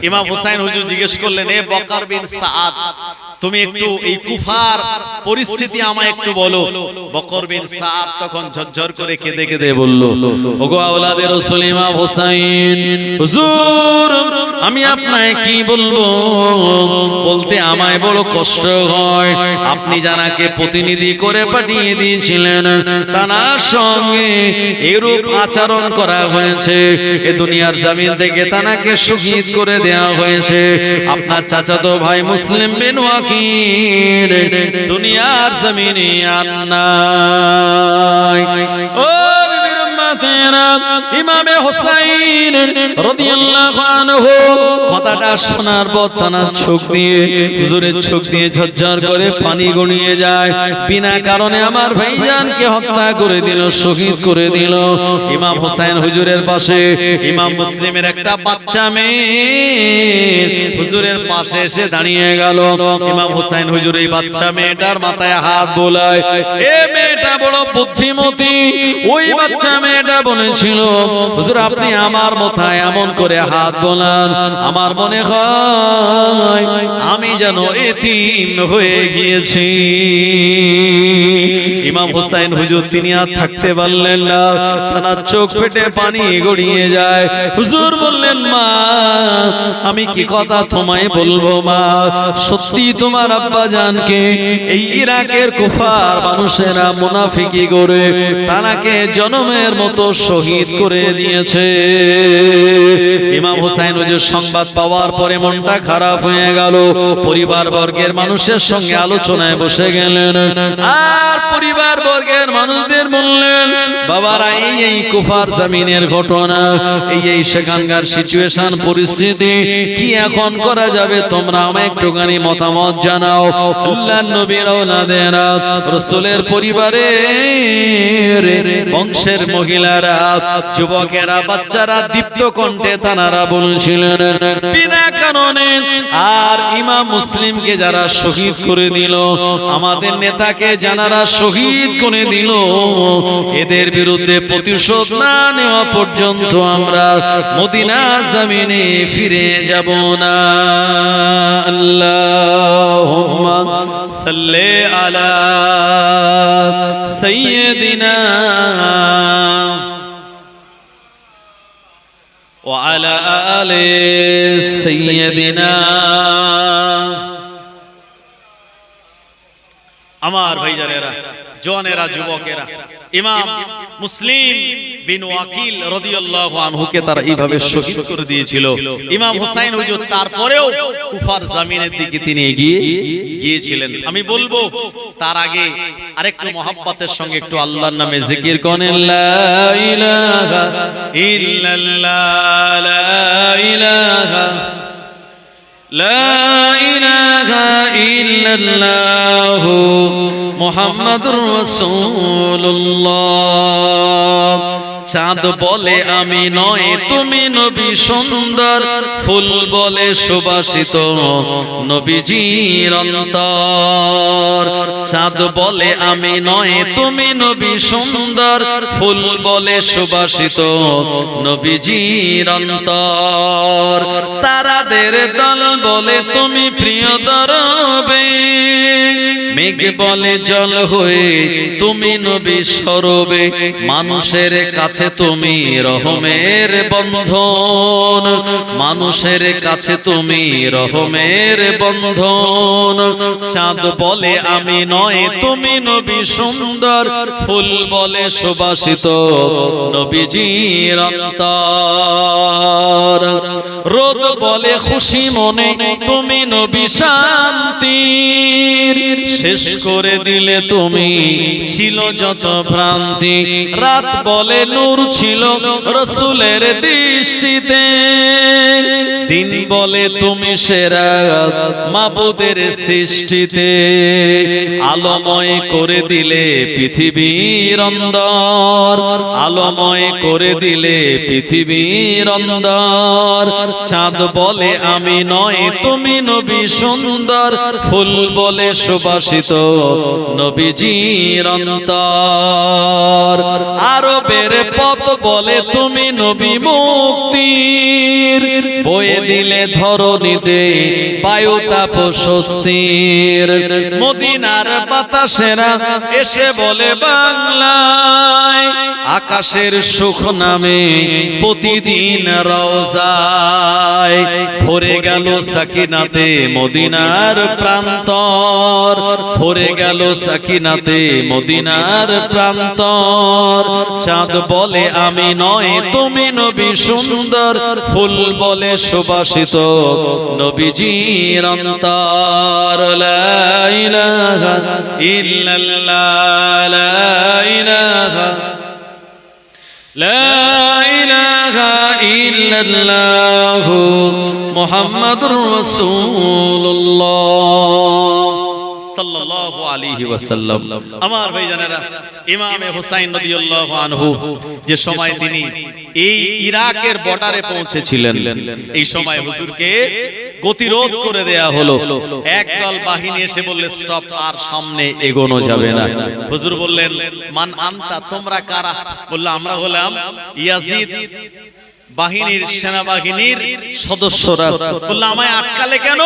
ইমাম হুসাইন হুজুর জিজ্ঞেস করলেন, এ বকর বিন সাদ, তুমি একটু এই কুফার পরিস্থিতি আমায় একটু বলো। বকর বিন সাদ তখন ঝরঝর করে কেঁদে কেঁদে বলল, ওগো আওলাদে রাসূল ইমাম হুসাইন, হুজুর আমি আপনাকে কি বলবো, বলতে আমায় বড় কষ্ট হয়। আপনি জানাকে প্রতিনিধি করে পাঠিয়ে দিয়েছিলেন, তার সঙ্গে এরূপ আচরণ করা হয়েছে, এ দুনিয়ার জমিন থেকে তাকে শহীদ করে দেওয়া হয়েছে। আপনার চাচাতো ভাই মুসলিম বিন ওয়াকিল দুনিয়ার জমিনে আর নাই। ও ইমামে হুসাইন রাদিয়াল্লাহু আনহু কথাটা শোনার পর তার চোখ দিয়ে, হুজুরের চোখ দিয়ে ঝরঝর করে পানি গড়িয়ে যায়। বিনা কারণে আমার ভাইজানকে হত্যা করে দিল, শহীদ করে দিল। ইমাম হুসাইন হুজুরের পাশে ইমাম মুসলিমের একটা বাচ্চা মেয়ে হুজুরের পাশে এসে দাঁড়িয়ে গেল। ইমাম হুসাইন হুজুর এই বাচ্চা মেয়েটার মাথায় হাত বোলায়। এ মেয়েটা বড় বুদ্ধিমতী। ওই বাচ্চা মেয়েটা বলেছিল, হুজুর আপনি আমার মাথায় এমন করে হাত বোলান, আমার মনে হয় আমি যেন এতিম হয়ে গিয়েছি। ইমাম হুসাইন হুজুর তিনি আর থাকতে পারলেন না, তার চোখ ফেটে পানি গড়িয়ে যায়। হুজুর বললেন, মা আমি কি কথা তোমায় বলবো মা, সত্যি তোমার আব্বা জানকে এই ইরাকের কুফার মানুষেরা মুনাফিকি করে তাকে জনমের মতো শহীদ করে দিয়েছে। ইমাম হুসাইন হুজুর সংবাদ পাওয়ার পরে মনটা খারাপ হয়ে গেল। পরিবার বর্গের মানুষের সঙ্গে আলোচনায় বসে গেলেন, আর পরিবার বর্গের মানুষদের বললেন, বাবারা এই কুফার জমিনের ঘটনা, এই সেখানকার সিচুয়েশন পরিস্থিতি কি এখন করা যাবে, তোমরা আমায় একটুখানি মতামত জানাও। আল্লাহর নবীর আওলাদেরা, রাসূলের পরিবারের বংশের মহিলারা, যুবকেরা, বাচ্চারা দীপ্ত কণ্ঠে তারা বলছিলেন, বিনা কারণে আর ইমাম মুসলিমকে যারা শহীদ করে দিল, আমাদের নেতাকে যারা শহীদ করে দিল, এদের বিরুদ্ধে প্রতিশোধ না নেওয়া পর্যন্ত আমরা মদিনা জমিনে ফিরে যাব না। আল্লাহুম্মা সাল্লি আলা সাইয়্যিদিনা ওয়া আলা আলি সাইয়্যিদিনা। আমার ভাইজানেরা, জওয়ানেরা, যুবকেরা, ইমাম মুসলিম বিন ওয়াকিল রাদিয়াল্লাহু আনহুকে তারা এইভাবে শহীদ করে দিয়েছিল। ইমাম হুসাইন হুজুর তারপরেও কুফার জমিনের দিকে তিনি এগিয়ে গিয়েছিলেন। আমি বলবো তার আগে আরেকটু মহব্বতের সঙ্গে একটু আল্লাহর নামে জিকির করেন, লা ইলাহা ইল্লাল্লাহ, লা ইলাহা লা ইলাহা ইল্লাল্লাহ মুহাম্মাদুর রাসূলুল্লাহ। চাঁদ বলে আমি নয় তুমি নবী সুন্দর, ফুল বলে সুবাসিত নবীজির অন্তর। চাঁদ বলে আমি নয় তুমি নবী সুন্দর, ফুল বলে সুবাসিত নবীজির অন্তর। তারাদের দল বলে তুমি প্রিয় দরবে, মেঘ বলে জল হয়ে তুমি নবী সরবে। মানুষের কাছে তুমি রহমের বন্ধন, মানুষের কাছে তুমি রহমের বন্ধন। চাঁদ বলে আমি নয় তুমি নবী সুন্দর, ফুল বলে সুবাসিত নবীজির অন্তর। রোদ বলে খুশি মনে তুমি নবী শান্তির, শেষ করে দিলে তুমি ছিল যত ভ্রান্তি। রাত বলে নূর ছিল রাসূলের দৃষ্টিতে, দিন বলে তুমি সেরা মাবুদের সৃষ্টিতে। আলোময় করে দিলে পৃথিবীর অন্দর, আলোময় করে দিলে পৃথিবীর অন্দর। চাঁদ বলে আমি নয় তুমি নবী সুন্দর, ফুল বলে সুবাসিত নবীজির অন্তর। আরবের পথ বলে তুমি নবী মুক্তির, বয়ে দিলে ধরণীতে বায়ুতাপ স্বস্তির। মদিনার বাতাসেরা এসে বলে বাংলায়, আকাশের সুখ নামে প্রতিদিন রওজায়। ভরে গেল সাকিনাতে মদিনার প্রান্তর, ভরে গেল সাকিনাতে মদিনার প্রান্তর। চাঁদ বলে আমি নয় তুমি নবী সুন্দর, ফুল বলে সুবাসিত নবীজির অন্তর। লা ইলাহা ইল্লাল্লাহ, লা ইলাহা, লা ইলাহা ইল্লাল্লাহ মুহাম্মাদুর রাসূলুল্লাহ সাল্লাল্লাহু আলাইহি ওয়াসাল্লাম। আমার ভাইজানেরা, ইমামে হুসাইন রাদিয়াল্লাহু আনহু যে সময় তিনি এই ইরাকের বর্ডারে পৌঁছেছিলেন, এই সময় হুজুরকে গতিরোধ করে দেয়া হলো। একদল বাহিনী এসে বললে স্টপ, আর সামনে এগোনো যাবে না। হুজুর বললেন মান আনতা, তোমরা কারা? বলল আমরা হলাম ইয়াজিদ বাহিনীর, সেনাবাহিনীর সদস্যরা। বলল আমায় আটকালে কেন?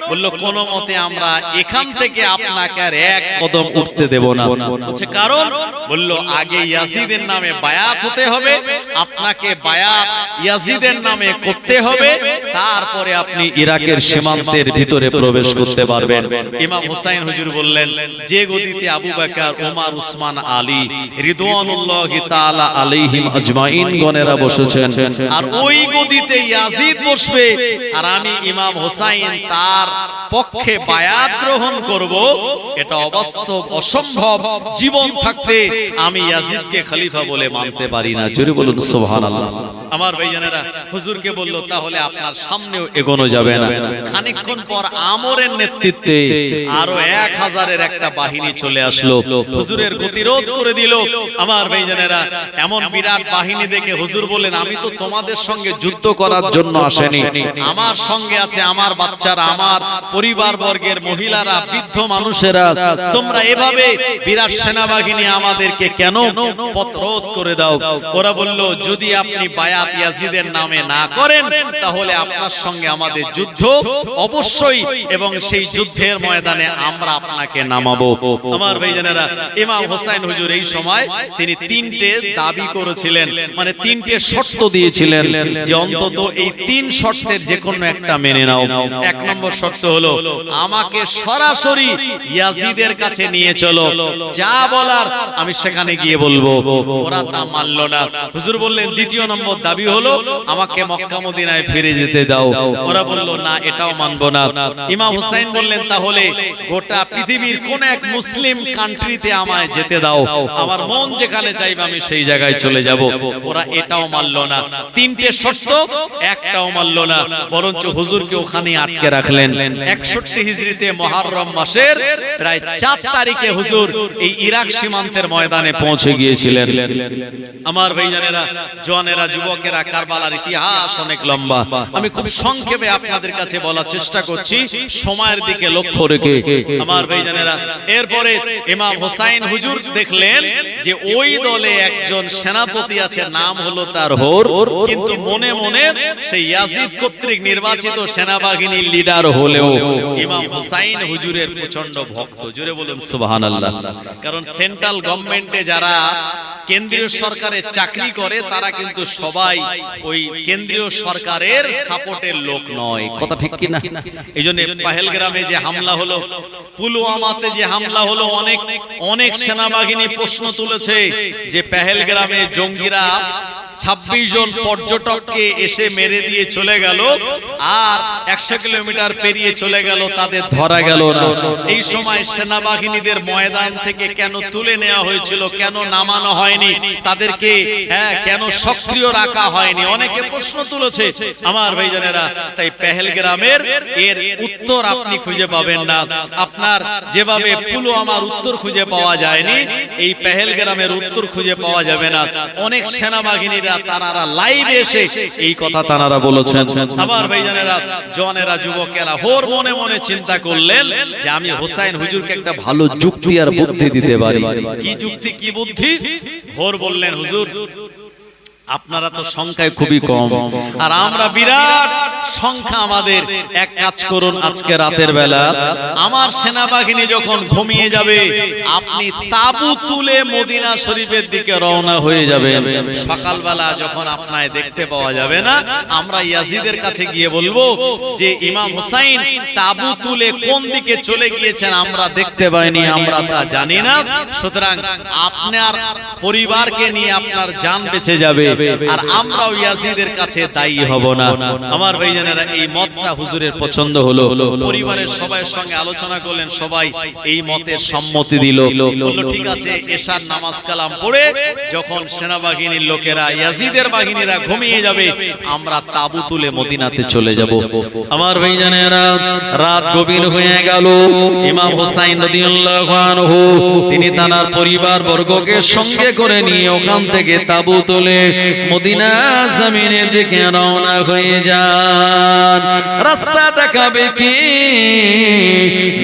বলল কোন মতে আমরা এখান থেকে আপনাকে আর এক কদম উঠতে দেব না। বলছে কারণ? বলল আগে ইয়াজিদের নামে বায়াত হতে হবে, আপনাকে বায়াত ইয়াজিদের নামে করতে হবে, তারপরে আপনি ইরাকের সীমান্তের ভিতরে প্রবেশ করতে পারবেন। ইমাম হুসাইন হুজুর বললেন যে গদিতে আবু বকর, ওমর, উসমান, আলী রিদওয়ানুল্লাহি তাআলা আলাইহিম আজমাইন গণেরা বসেছেন, আর ওই গদিতে ইয়াজিদ বসবে, আর আমি ইমাম হুসাইন তার পক্ষে বায়াত গ্রহণ করব, এটা অবাস্তব, অসম্ভব। জীবন থাকতে আমি ইয়াজিদকে খলিফা বলে মানতে পারি না। জোরে বলুন সুবহানাল্লাহ। আমার ভাইজানেরা, হুজুরকে বলল তাহলে আপনার সামনেও এগোনো যাবে না। খানিকক্ষণ পর আমরের নেতৃত্বে আরো 1000-এর একটা বাহিনী চলে আসলো, হুজুরের গতিরোধ করে দিল। আমার ভাইজানেরা, এমন বিরাট বাহিনী দেখে হুজুর বললেন আমি তো তোমাদের সঙ্গে যুদ্ধ করার জন্য আসেনি, আমার সঙ্গে আছে আমার বাচ্চারা, আমার পরিবার বর্গের মহিলারা, বৃদ্ধ মানুষেরা। তোমরা এভাবে বিরাট সেনাবাহিনী আমাদেরকে কেন পথ রোধ করে দাও? ওরা বলল যদি আপনি বায়াত ইয়াজিদের নামে না করেন তাহলে আপনার সঙ্গে আমাদের যুদ্ধ অবশ্যই, এবং সেই যুদ্ধের ময়দানে আমরা আপনাকে নামাবো। আমার ভাইজানেরা, ইমাম হুসাইন হুজুর এই সময় তিনি 3টে দাবি করেছিলেন, মানে 3টে শর্ত দিয়েছিলেন যে অন্তত এই 3 শর্তের যে কোনো একটা মেনে নাও। 1 নম্বর শর্ত হলো আমাকে সরাসরি ইয়াজিদের কাছে নিয়ে চলো, যা বলার আমি সেখানে গিয়ে বলবো। ওরা তা মানল না। হুজুর বললেন দ্বিতীয় নম্বর দাবি হলো আমাকে মক্কা মদিনায় ফিরে যেতে দাও। ওরা বলল না, এটাও মানবো না। ইমাম হুসাইন বললেন তাহলে গোটা পৃথিবীর কোন এক মুসলিম কান্ট্রিতে আমায় যেতে দাও, আমার মন যেখানে চাইবে আমি সেই জায়গায় চলে যাব। ওরা এটাও মানলো না। তিনটে শর্ত, একটাও মানলো না, বরঞ্চ হুজুরকে ওখানে আটকে রাখলেন। 61 হিজরিতে মুহররম মাসের প্রায় 4 তারিখে হুজুর এই ইরাক সীমান্তের ময়দানে পৌঁছে গিয়েছিলেন। আমার ভাইজানেরা, জওয়ানেরা, যুবকেরা, কারবালার ইতিহাস অনেক লম্বা। আমি খুব সংক্ষেপে আপনাদের কাছে বলার চেষ্টা করছি সময়ের দিকে লক্ষ্য রেখে। আমার ভাইজানেরা, এরপরে ইমাম হুসাইন হুজুর দেখলেন যে ওই দলে একজন সেনাপতি আছে, নাম হলো তার হোর, কিন্তু মনে মনে সেই ইয়াজিদ কর্তৃক নির্বাচিত সেনাবাহিনীর লিডার হলেও ইমাম হুসাইন হুজুরের প্রচন্ড ভক্ত। জোরে বলুন সুবহানাল্লাহ। কারণ সেন্ট্রাল গভর্নমেন্টে যারা কেন্দ্রীয় সরকারের চাকরি করে তারা কিন্তু সবাই ওই কেন্দ্রীয় সরকারের সাপোর্টের লোক নয়। কথা ঠিক কি না? এইজন্য পাহেলগ্রামে যে হামলা হলো, পুলওয়ামাতে যে হামলা হলো, অনেক সেনাবাহিনী প্রশ্ন তুলেছে যে পেহেলগ্রামে জঙ্গিরা 26 জন পর্যটককে এসে মেরে দিয়ে চলে গেল, আর 100 কিলোমিটার পেরিয়ে চলে গেল, তাদের ধরা গেল না। এই সময় সেনাবাহিনীদের ময়দান থেকে কেন তুলে নেওয়া হয়েছিল, কেন নামানো হয়নি, তাদেরকে কেন সক্রিয় রাখা হয়নি, অনেকে প্রশ্ন তুলেছে আমার ভাইজানেরা। তাই পেহেলগ্রামের এর উত্তর আপনি খুঁজে পাবেন না। আপনার যেভাবে পুলওয়ামার উত্তর খুঁজে পাওয়া যায়নি, এই পেহেলগ্রামের উত্তর খুঁজে পাওয়া যাবে না। অনেক সেনাবাহিনী তারা লাইভে এসে এই কথা তারা বলেছেন। আমার ভাইজানেরা, জওয়ানেরা, যুবকেরা হোর মনে মনে চিন্তা করলেন যে আমি হুসাইন হুজুরকে একটা ভালো যুক্তি আর বুদ্ধি দিতে পারি। কি যুক্তি, কি বুদ্ধি? হোর বললেন, হুজুর আপনারা তো সংখ্যায় খুবই কম, আর আমরা বিরাট সংখ্যা, আমাদের এক কাজ করুন, আজকে রাতের বেলা আমার সেনাবাহিনী যখন ঘুমিয়ে যাবে আপনি তাবু তুলে মদিনা শরীফের দিকে রওনা হয়ে যাবেন। সকালবেলা যখন আপনায় দেখতে পাওয়া যাবে না, আমরা ইয়াজিদের কাছে গিয়ে বলবো যে ইমাম হুসাইন তাবু তুলে কোন দিকে চলে গিয়েছেন আমরা দেখতে পাইনি, আমরা তা জানি না। সুতরাং আপনার পরিবারকে নিয়ে আপনার জান বেঁচে যাবে, আর আমরাও ইয়াজিদের কাছে দায়ী হব না। আমার ভাইজানেরা, এই মতটা হুজুরের পছন্দ হলো। পরিবারের সবার সঙ্গে আলোচনা করলেন, সবাই এই মতের সম্মতি দিল। বলল ঠিক আছে, এশার নামাজ কালাম পড়ে যখন সেনাবাহিনীর লোকেরা, ইয়াজিদের বাহিনীরা ঘুমিয়ে যাবে, আমরা তাবু তুলে মদিনাতে চলে যাব। আমার ভাইজানেরা, রাত গভীর হয়ে গেল। ইমাম হুসাইন রাদিয়াল্লাহু আনহু তিনি তার পরিবার বর্গকে সঙ্গে করে নিয়ে ওখান থেকে তাবু তুলে মদিনা জমিনের দিকে রওনা হয়ে যান। রাস্তা দেখাবে কি?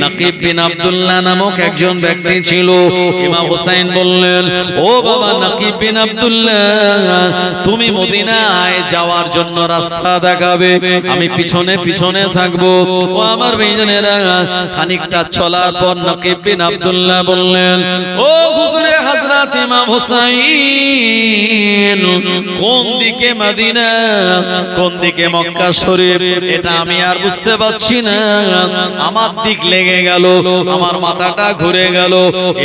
নাকিব বিন আব্দুল্লাহ নামক একজন ব্যক্তি ছিল। ইমাম হুসাইন বললেন, ও বাবা নাকিব বিন আব্দুল্লাহ, তুমি মদিনায় যাওয়ার জন্য রাস্তা দেখাবে, আমি পিছনে পিছনে থাকবো। ও আমার ভাইজানেরা, খানিকটা চলার পর নাকিব বিন আব্দুল্লাহ বললেন, ও হুজুরে হযরত ইমাম হুসাইন, কোন দিকে মদিনা, কোন দিকে মক্কা শরীফ, এটা আমি আর বুঝতে পারছি না। আমার দিক লেগে গেল, আমার মাথাটা ঘুরে গেল।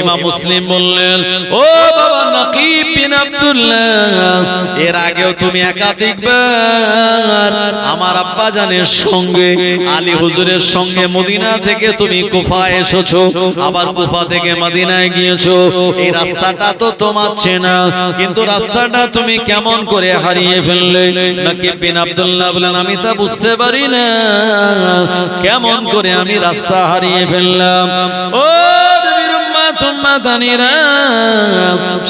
ইমাম মুসলিম বললেন, ও বাবা নাকিব বিন আব্দুল্লাহ, এর আগেও তুমি একাধিকবার আমার আব্বা জানের সঙ্গে, আলী হুজুরের সঙ্গে মদিনা থেকে তুমি কুফা এসেছো, আবার কুফা থেকে মদিনায় গিয়েছো। এই রাস্তাটা তো তোমার চেনা, কিন্তু রাস্তাটা তুমি কেমন করে হারিয়ে ফেললে? নাকিব বিন আব্দুল্লাহ বলেন, আমি তা বুঝতে পারি না, কেমন করে আমি রাস্তা হারিয়ে ফেললাম। ও নবীর উম্মত উম্মাতানিরা,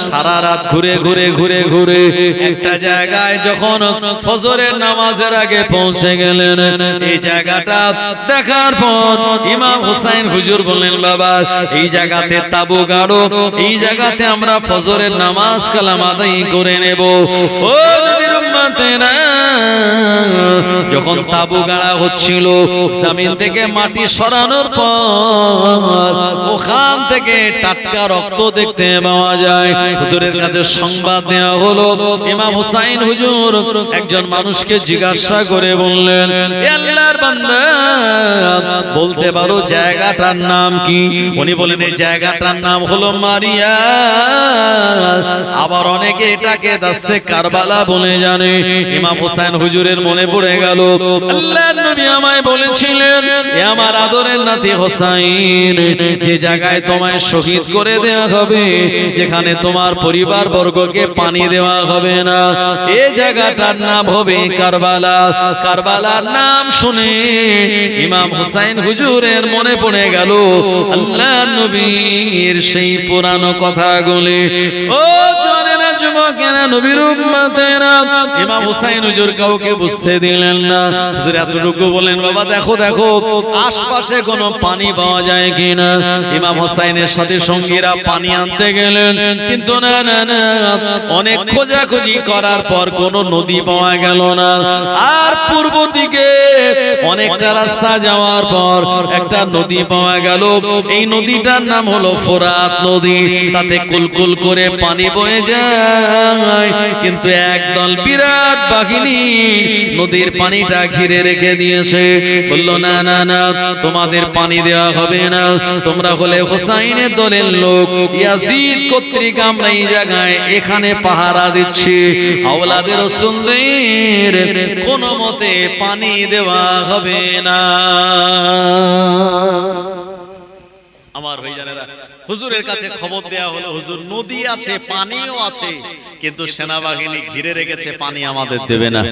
সারা রাত ঘুরে ঘুরে ঘুরে ঘুরে একটা জায়গায় যখন ফজরের নামাজের আগে পৌঁছে গেলেন, এই জায়গাটা দেখার পর ইমাম হুসাইন হুজুর বললেন, বাবা এই জায়গাতে তাবু গাড়ো, এই জায়গাতে আমরা ফজরের নামাজ কালাম আদায় করে নেব। ও নবীর উম্মতেরা, যখন তাবু গাড়া হচ্ছিল, জমিন থেকে মাটি সরানোর পর ওখান থেকে টাটকা রক্ত দেখতে পাওয়া যায়। হুজুরের কাছে সংবাদ দেওয়া হলো। ইমাম হুসাইন হুজুর একজন মানুষকে জিজ্ঞাসা করে বললেন, হে আল্লাহর বান্দা, বলতে পারো জায়গাটার নাম কি? উনি বলেন, এই জায়গাটার নাম হলো মারিয়া, আবার অনেকে এটাকে দাস্তে কারবালা বলে জানে। ইমাম হোসেন হুজুরের মনে পড়ে গেল আল্লাহর নবী আমায় বলেছিলেন, এ আমার আদরের নাতি হোসেন, যে জায়গায় তোমায় শহীদ করে দেওয়া হবে, যেখানে তোমার পরিবার বর্গকে পানি দেওয়া হবে না, এই জায়গাটার নাম হবে কারবালা। কারবালার নাম শুনে ইমাম হোসেন হুজুরের মনে পড়ে গেল আল্লাহর নবীর সেই পুরানো কথাগুলি। ও জানেনা যুবকেরা, নবীর উম্মতেরা, ইমাম হোসেন হুজুর কাউকে বুঝতে দিলেন না। হুজুর এতটুকু বলেন, বাবা দেখো দেখো আশপাশে কোনো পানি পাওয়া যায় কিনা। ইমাম হোসেনের সাথে সঙ্গীরা পানি আনতে গেলেন, কিন্তু না না না, অনেক খোঁজাখুঁজি করার পর কোনো নদী পাওয়া গেল না। আর পূর্ব দিকে অনেকটা রাস্তা যাওয়ার পর একটা নদী পাওয়া গেল। এই নদীটার নাম হলো ফোরাত নদী। তাতে কুলকুল করে পানি বয়ে যায়, কিন্তু একদল বিরাট বাহিনী নদীর পানিটা ঘিরে রেখে দিয়েছে। বলল, না না না, তোমাদের পানি দেওয়া হবে না, তোমরা হলে হোসাইনের দলের লোক, ইয়াজিদ কর্তৃক আমরা এই জায়গায় এখানে পাহারা দিচ্ছি, আওলাদে রাসূলদের কোনো মতে পানি দেওয়া হবে না। আমার ভাইজানেরা, হুজুরের কাছে খবর দেয়া হলো, হুজুর নদী আছে, পানিও আছে, কিন্তু সেনাবাহিনী ঘিরে রেখেছে, পানি আমাদের দেবে না।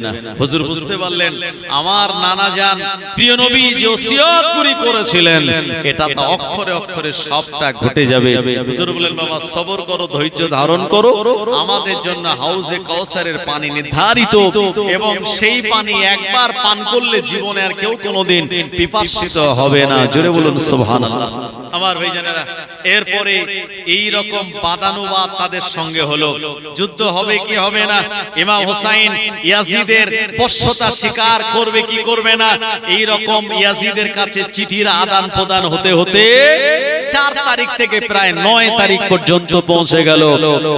হুজুর বুঝতে পারলেন আমার নানা জান প্রিয় নবী যে ওসিয়ত করেছিলেন, এটা তো অক্ষরে অক্ষরে সবটা ঘটে যাবে। হুজুর বলেন, বাবা সবর করো, ধৈর্য ধারণ করো, আমাদের জন্য হাউজে কাউসারের পানি নির্ধারিত, এবং সেই পানি একবার পান করলে জীবনে আর কেউ কোনোদিন পিপাসিত হবে না। জোরে বলুন সুবহানাল্লাহ। আমার ভাইজানেরা, এরপরে এই রকম বাদানুবাদ তাদের সঙ্গে হলো। যুদ্ধ হবে কি হবে না, ইমাম হোসেন ইয়াজিদের পশ্চতা স্বীকার করবে কি করবে না, এই রকম ইয়াজিদের কাছে চিঠির আদান প্রদান হতে হতে 4 তারিখ থেকে প্রায় 9 তারিখ পর্যন্ত পৌঁছে গেল।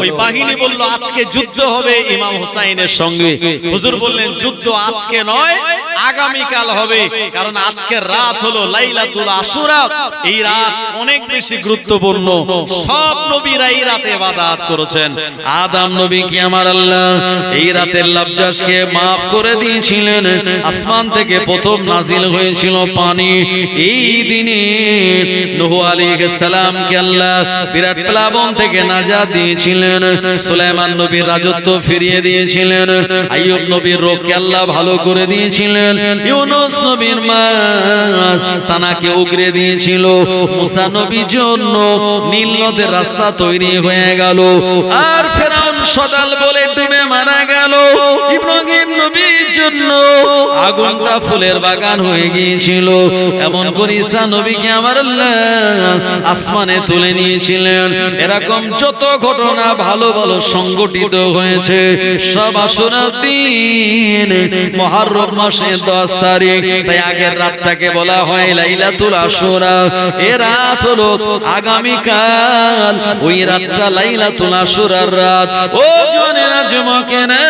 ওই বাহিনী বলল আজকে যুদ্ধ হবে ইমাম হোসেনের সঙ্গে। হুজুর বললেন, যুদ্ধ আজকে নয়, আগামীকাল হবে, কারণ আজকের রাত হলো লাইলাতুল আশুরা। এই রাত অনেক বেশি গুরুত্বপূর্ণ। সব নবীরা এই রাতে ইবাদত করেছেন। আদম নবী কি আমার আল্লাহ এই রাতের লজ্জাকে maaf করে দিয়েছিলেন। আসমান থেকে প্রথম নাজিল হয়েছিল পানি। এই দিনে নূহ আলাইহিস সালাম কে আল্লাহ বিরাট প্লাবন থেকে নাজাত দিয়েছিলেন। সুলাইমান নবীর রাজত্ব ফিরিয়ে দিয়েছিলেন। আইয়ুব নবীর রোগকে আল্লাহ ভালো করে দিয়েছিলেন। ইউনূস নবীর মাছ তানাকে উগরে দিয়েছিল। মুসা নবীর জন্য নীল নদের রাস্তা তৈরি হয়ে গেল। আর ফেরাউন সদাল বলে ডুবে মারা গেল। ইব্রাহিম নবীর জন্য আগুনটা ফুলের বাগান হয়ে গিয়েছিল। এমন করে ঈসা নবীকে আমার আল্লাহ আসমানে তুলে নিয়েছিলেন। এরকম যত ঘটনা ভালো ভালো সংগঠিত হয়েছে সব আশুরার দিন মুহররম মাসের 10 তারিখ। তাই আগের রাতটাকে বলা হয় লাইলাতুল আশুরা। এ রাত হলো আগামীকাল, ওই রাতটা লাইলাতুল আশুরার রাত। ও জওয়ানেরা যুবকেরা,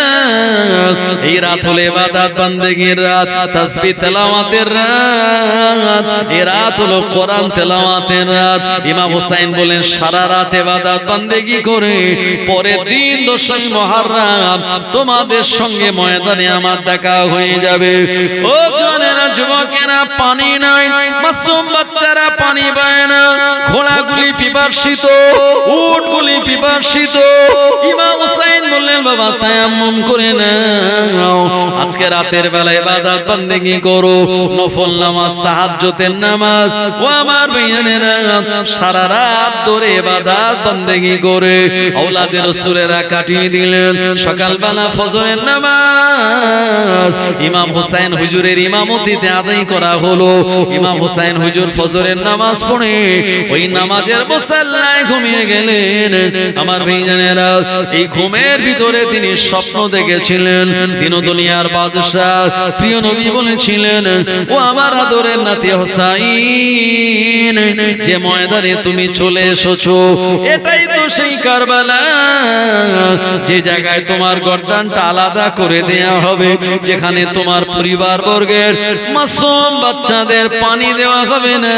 এই রাত হলো ইবাদত বান্দেগীর রাত, তাসবিহ তেলাওয়াতের রাত। এই রাত হলো কোরআন তেলাওয়াতের রাত। ইমাম হোসেন বলেন, সারা রাত ইবাদত বান্দেগী করে পরের দিন 10 মুহররম তোমাদের সঙ্গে ময়দানে আমার দেখা হয়ে যাবে। ও জওয়ানেরা যুবকেরা, পানি নাই, মাসুম বাচ্চারা পানি পায় না, ঘোড়াগুলি পিপাসিত, উটগুলি পিপাসিত। ইমাম হোসেন বললেন, বাবা তায়াম্মুম করে নাও, আজকে রাতের বেলা ইবাদত বান্দেগী করো, নফল নামাজ, তাহাজ্জুদের নামাজ। ও আমার ভাইয়েরা, সারা রাত ধরে ইবাদত বান্দেগী করে আওলাদে রাসূলেরা কাটিয়ে দিলেন। সকালবেলা ফজরের নামাজ ইমাম হোসেন হুজুরের ইমামতিতে আদায় করা হলো। ইমাম হোসেন হুজুর ফজরের নামাজ পড়ে ওই নামাজের মুসাল্লায় ঘুমিয়ে গেলেন। আমার ভাইজানেরা, এই ঘুমের ভিতরে তিনি স্বপ্ন দেখেছিলেন। দিন দুনিয়ার বাদশা প্রিয় নবী বলেছিলেন, ও আমার আদরের নাতি হোসেন, যে ময়দানে তুমি চলে এসেছো এটাই তো সেই কারবালা, যে জায়গায় তোমার গর্দানটা আলাদা করে দেয়া হবে, যেখানে তোমার পরিবার বর্গের মাসুম বাচ্চাদের পানি দেওয়া হবে না।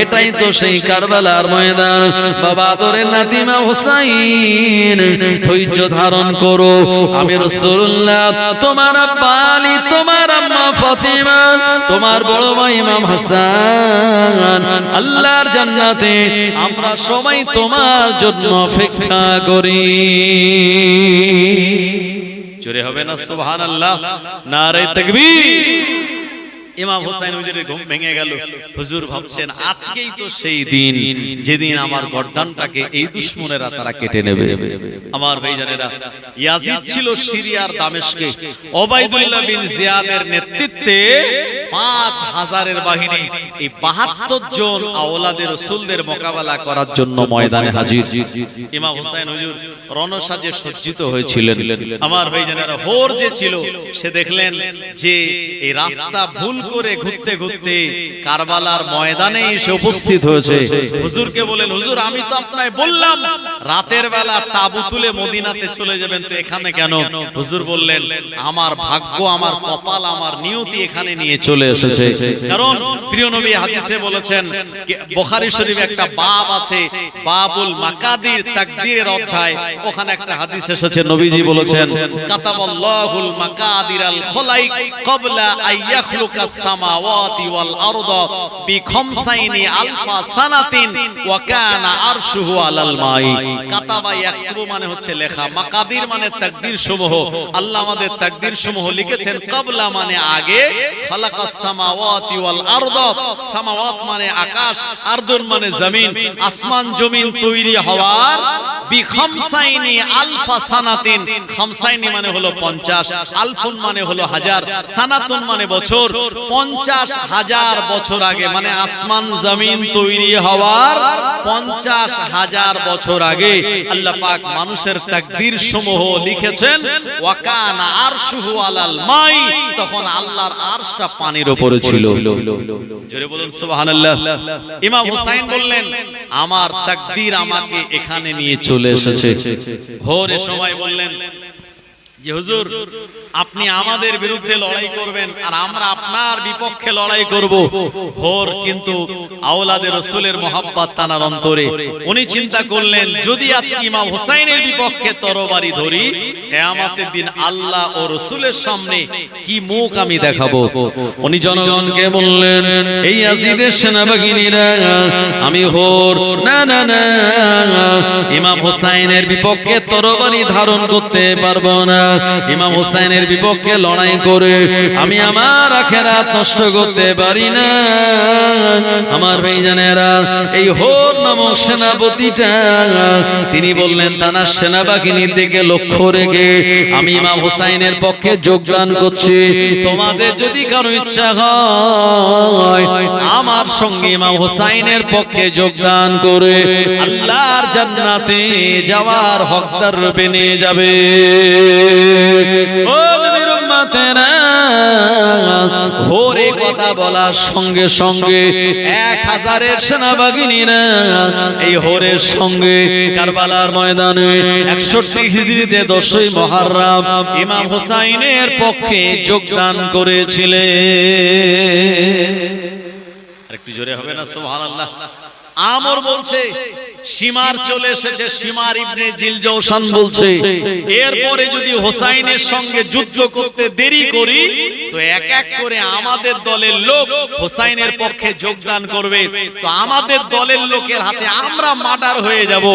এটাই তো সেই কারবালার ময়দান। বাবা আদরের নাতি ইমাম হোসেন ধৈর্য ধৈর্য ধারণ করো। আমি রাসূলুল্লাহ তোমার আব্বা আলী, তোমার আম্মা ফাতিমা, তোমার বড় ভাই ইমাম হাসান আল্লাহর জান্নাতে আমরা সবাই তোমার জন্য অপেক্ষা করি। জোরে হবে না সুবহানাল্লাহ, নারে তাকবীর। ইমাম হোসেন হুজুরের ঘুম ভেঙে গেল। হুজুর ভাবছেন আজকেই তো সেই দিন যেদিন আমার গর্দানটাকে এই দুশমনেরা তারা কেটে নেবে। আমার ভাইজানেরা, ইয়াজিদ ছিল সিরিয়ার দামেস্কে। ওবাইদুল্লাহ বিন জিয়াদের নেতৃত্বে 5000-এর বাহিনী এই 72 জন আওলাদে রাসূলদের মোকাবেলা করার জন্য ময়দানে হাজির। ইমাম হোসেন হুজুর রণসাজে সজ্জিত হয়েছিলেন। আমার ভাইজানেরা, ভোর যে ছিল সে দেখলেন যে এই রাস্তা ভুল করে ঘুরতে ঘুরতে কারবালার ময়দানে এসে উপস্থিত হয়েছে। হুজুরকে বলেন, হুজুর আমি তো আপনাকে বললাম রাতের বেলা তাবু তুলে মদিনাতে চলে যাবেন, তো এখানে কেন? হুজুর বললেন, আমার ভাগ্য, আমার কপাল, আমার নিয়তি এখানে নিয়ে চলে এসেছে। কারণ প্রিয় নবী হাদিসে বলেছেন, বুখারী শরীফে একটা বাব আছে, বাবুল মাকাদির তাকদীরের অধ্যায়, ওখানে একটা হাদিস এসেছে, নবীজি বলেছেন, কাতাবাল্লাহুল মাকাদিরাল খলাইক ক্বাবলা আইয়াখলুকাস সামাওয়াতি ওয়াল আরদা বিখামসাইনি আলফা সানাতিন ওয়া কানা আরশুহু আলাল মাই। কাতাবা ইয়াকতুবু মানে হচ্ছে লেখা, মাকাদির মানে তাকদীর সমূহ। আল্লাহ আমাদের তাকদীর সমূহ লিখেছেন। ক্বাবলা মানে আগে, খালাকাস সামাওয়াতি ওয়াল আরদা, সামাওয়াত মানে আকাশ, আরদুন মানে জমিন, আসমান জমিন তৈরি হওয়ার বিখামসাইনি আলফা সানাতিন, খামসাইনি মানে হলো 50, আলফুন মানে হলো হাজার, সানাতুন মানে বছর, 50,000 বছর আগে, মানে আসমান জমিন তৈরি হওয়ার 50,000 বছর আগে আল্লাহ পাক মানুষের তাকদীর সমূহ লিখেছেন। ওয়া কানা আরশুহু আলাল মাই, তখন আল্লাহর আরশটা পানির উপরে ছিল। জোরে বলুন সুবহানাল্লাহ। ইমাম হুসাইন বললেন, আমার তাকদীর আমাকে এখানে নিয়ে চলে এসেছে। ভোরের সময় বললেন যে হুজুর আপনি আমাদের বিরুদ্ধে লড়াই করবেন আর আমরা আপনার বিপক্ষে লড়াই করব। ভোর কিন্তু আওলাদে রাসূলের মহব্বত তানার অন্তরে। উনি চিন্তা করলেন, যদি আজকে ইমাম হুসাইনের বিপক্ষে তরবারি ধরি, কিয়ামতের দিন আল্লাহ ও রাসূলের সামনে কি মুখ আমি দেখাবো। উনি জনগণকে বললেন, এই ইয়াজিদের সেনাবাহিনীরা আমি হোর না না না ইমাম হুসাইনের বিপক্ষে তরবারি ধারণ করতে পারবো না। ইমাম হুসাইনের বিপক্ষে লড়াই করে আমি আমার আখিরাত নষ্ট করতে পারি না। আমার ভাইজানেরা, এই হোর নামক সেনাপতিটা তিনি বললেন, তানার সেনাবাহিনীর দিকে লক্ষ্য রেখে আমি ইমাম হুসাইনের পক্ষে যোগদান করছি। তোমাদের যদি কারো ইচ্ছা হয় আমার সঙ্গে ইমাম হুসাইনের পক্ষে যোগদান করে আল্লাহর জান্নাতে যাওয়ার হকদার রূপে নিয়ে যাবে। ও নবীর উম্মতেরা, ভোরে কথা বলার সঙ্গে সঙ্গে 1000-এর সেনাবাহিনীরা এই হোরের সঙ্গে কারবালার ময়দানে 61 হিজরিতে 10ই মুহররম ইমাম হুসাইনের পক্ষে যোগদান করেছিলেন। আরেকটু জোরে হবে না সুবহানাল্লাহ। আমর বলছে, শিমার চলে এসেছে, শিমার ইবনে জিলজৌশান বলছে, এরপরে যদি হোসাইনের সঙ্গে যুদ্ধ করতে দেরি করি তো এক এক করে আমাদের দলের লোক হোসাইনের পক্ষে যোগদান করবে, তো আমাদের দলের লোকের হাতে আমরা মার্ডার হয়ে যাব,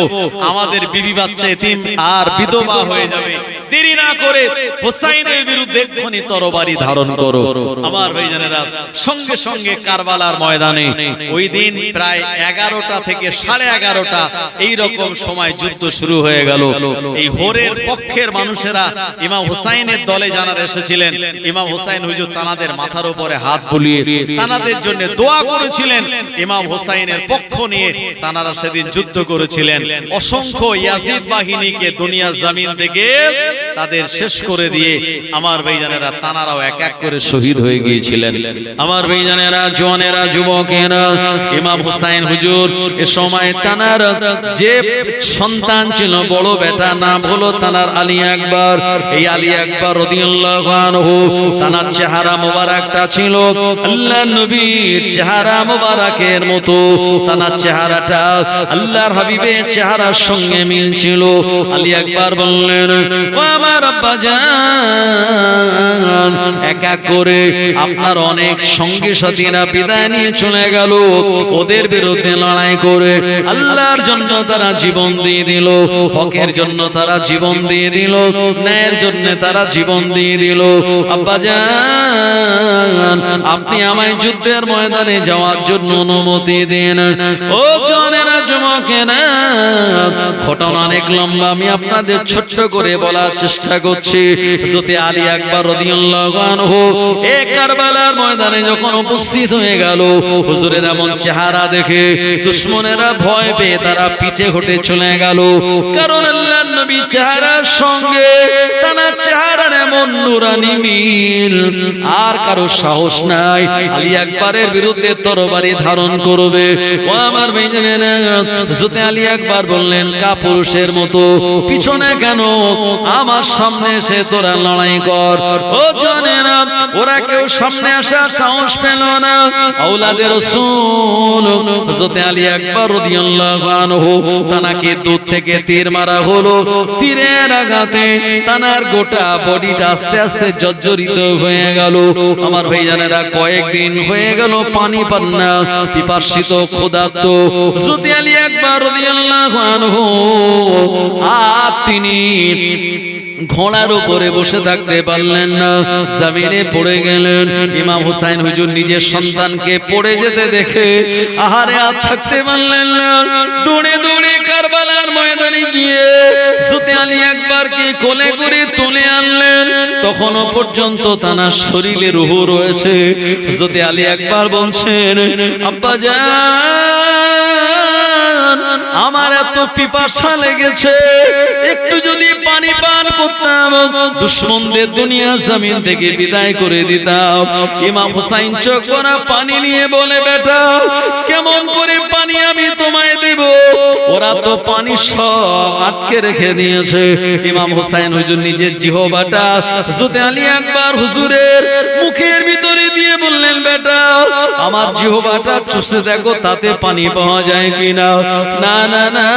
আমাদের বিবি বাচ্চা এতিম আর বিধবা হয়ে যাবে। দেরি না করে হোসাইনের বিরুদ্ধে এক্ষুনি তরবারি ধারণ করো। আমার ভাইজানেরা, সঙ্গে সঙ্গে কারবালার ময়দানে ওই দিন প্রায় 11টা থেকে 11:30 এই রকম সময় যুদ্ধ শুরু হয়ে গেল। এই হোরের পক্ষের মানুষেরা ইমাম হুসাইনের দলে যারা এসেছিলেন, ইমাম হুসাইন হুজুর তানাদের মাথার উপরে হাত বুলিয়ে তানাদের জন্য দোয়া করেছিলেন। ইমাম হুসাইনের পক্ষ নিয়ে তানারা সেদিন যুদ্ধ করেছিলেন। অসংখ্য ইয়াজিদ বাহিনীকে দুনিয়া জমিন থেকে তাদের শেষ করে দিয়ে আমার ভাইজানেরা তানারাও এক এক করে শহীদ হয়ে গিয়েছিলেন। আমার ভাইজানেরা, জওয়ানেরা, যুবকেরা, ইমাম হুসাইন হুজুর এ সময় তানার যে সন্তান ছিল, বড় বেটা নাম হলো তানার আলী আকবর। এই আলী আকবর রাদিয়াল্লাহু আনহু, তানার চেহারা মোবারকটা ছিল আল্লাহর নবীর চেহারা মোবারকের মতো। তানার চেহারাটা আল্লাহর হাবিবের চেহারার সঙ্গে মিল ছিল। আলী আকবর বললেন, ও আমার আব্বা জান, এক এক করে আপনার অনেক সঙ্গী সাথীরা বিদায় নিয়ে চলে গেল। ওদের বিরুদ্ধে লড়াই করে আল্লাহর জন্য তারা জীবন দিয়ে দিল, হকের জন্য তারা জীবন দিয়ে দিল, ন্যায়ের জন্য তারা জীবন দিয়ে দিল। আব্বা জান, আপনি আমায় যুদ্ধের ময়দানে যাওয়ার জন্য অনুমতি দিন। ও জনেরা, যুবকেরা, ঘটনা অনেক লম্বা, আমি আপনাদের ছোট্ট করে বলার চেষ্টা করছি। হযরতে আলী আকবর রাদিয়াল্লাহু আনহু এই কারবালার ময়দানে যখন উপস্থিত হয়ে গেল, হুজুরের এমন চেহারা দেখে দুশমনেরা ভয় পেয়ে তারা পিছে হটে চলে গেল। কারণ আল্লাহর নবী চেহারার সঙ্গে তার চেহারার এমন নূরানি মিল, আর কারো সাহস নাই আলী আকবরের বিরুদ্ধে তরবারি ধারণ করবে। ও আমার ভাইজানেরা, হযরতে আলী আকবর বললেন, কাপুরুষের মতো পিছনে কেন, আমার সামনে এসে তোরা লড়াই কর। ও জানেরা, ওরা কেউ সামনে আসার সাহস পেল না। আওলাদের রাসূল হযরতে আলী আকবর রাদিয়াল্লাহু আনহু, তানাকে দূর থেকে তীর মারা হলো। তীরের আঘাতে তানার গোটা বডিটা আস্তে আস্তে জর্জরিত হয়ে গেল। আমার ভাইজানেরা, কয়েকদিন হয়ে গেল পানি পান না, পিপাসিত ক্ষুধার্ত হযরতে আলী আকবর রাদিয়াল্লাহু আনহু আর তিনি ঘোড়ার উপরে বসে থাকতে পারলেন না, জমিনে পড়ে গেলেন। ইমাম হুসাইন হুজুর নিজের সন্তানকে পড়ে যেতে দেখে আহারে আর থাকতে পারলেন না। দৌড়ে দৌড়ে কারবালার ময়দানে গিয়ে হযরতে আলী আকবরকে কোলে করে তুলে আনলেন। তখনও পর্যন্ত তানার শরীরে রূহ রয়েছে। হযরতে আলী আকবর বলছেন, আব্বা জান, আমার এত পিপাসা লেগেছে, একটু যদি পানি পান করতাম, দুশমনদের দুনিয়া জমিন থেকে বিদায় করে দিতাম। ইমাম হুসাইন চোখ ভরা পানি নিয়ে বলে, বেটা, কেমন করে পানি আমি তোমায় দেব? ওরা তো পানি সব আটকে রেখে দিয়েছে। ইমাম হুসাইন হুজুর নিজের জিহ্বাটা হযরতে আলী আকবর হুজুরের মুখের ভিতরে দিয়ে বললেন, বেটা, আমার জিহ্বাটা চুষে দেখো, তাতে পানি পাওয়া যায় কিনা। না না না,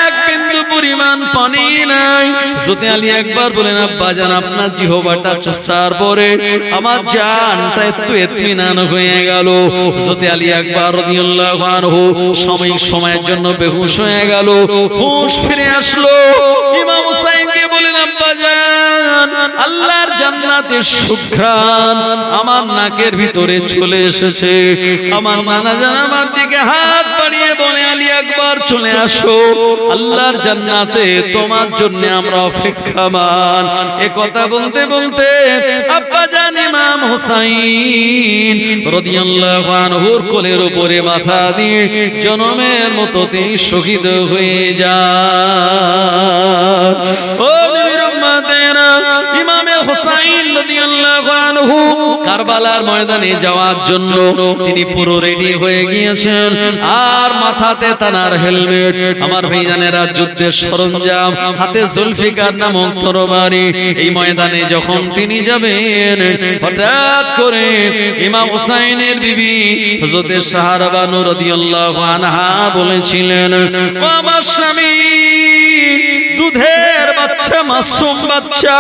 এক বিন্দু পরিমাণ পানি নাই। হযরতে আলী আকবর বলেন, আব্বা জান, আপনার জিহ্বাটা চুষার পরে আমার জানটা একটু ইতমিনান হয়ে গেল। হযরতে আলী আকবর রাদিয়াল্লাহু আনহু সময়ের জন্য বেহুশ হয়ে গেল। হুঁশ ফিরে আসলো। ইমাম হুসাইনকে বলেন, আব্বা জান, আল্লাহর জান্নাতের সুঘ্রাণ আমার নাকের ভিতরে চলে এসেছে। আমার নানা জান আমার দিকে হাত বাড়িয়ে বলে, আলী আকবর, চলে আসো, আল্লাহর জান্নাতে তোমার জন্য আমরা অপেক্ষামান। এ কথা বলতে বলতে আব্বা জান ইমাম হুসাইন রাদিয়াল্লাহু আনহুর কোলের উপরে মাথা দিয়ে জনমের মতো তিনি শহীদ হয়ে যান। ও নবীর উম্মতেরা, ইমামে হুসাইন রাদিয়াল্লাহু আনহু কারবালার ময়দানে যাওয়ার জন্য তিনি পুরো রেডি হয়ে গিয়েছেন, আর মাথাতে তানার হেলমেট। আমার ভাইজানেরা, যুদ্ধের সরঞ্জাম, হাতে জুলফিকার নামক তরবারি। এই ময়দানে যখন তিনি যাবেন, হঠাৎ করে ইমাম হুসাইনের বিবি হযরতে সাহারা বানু রাদিয়াল্লাহু আনহা বলেছিলেন, ও আমার স্বামী, দুধের বাচ্চা, মাসুম বাচ্চা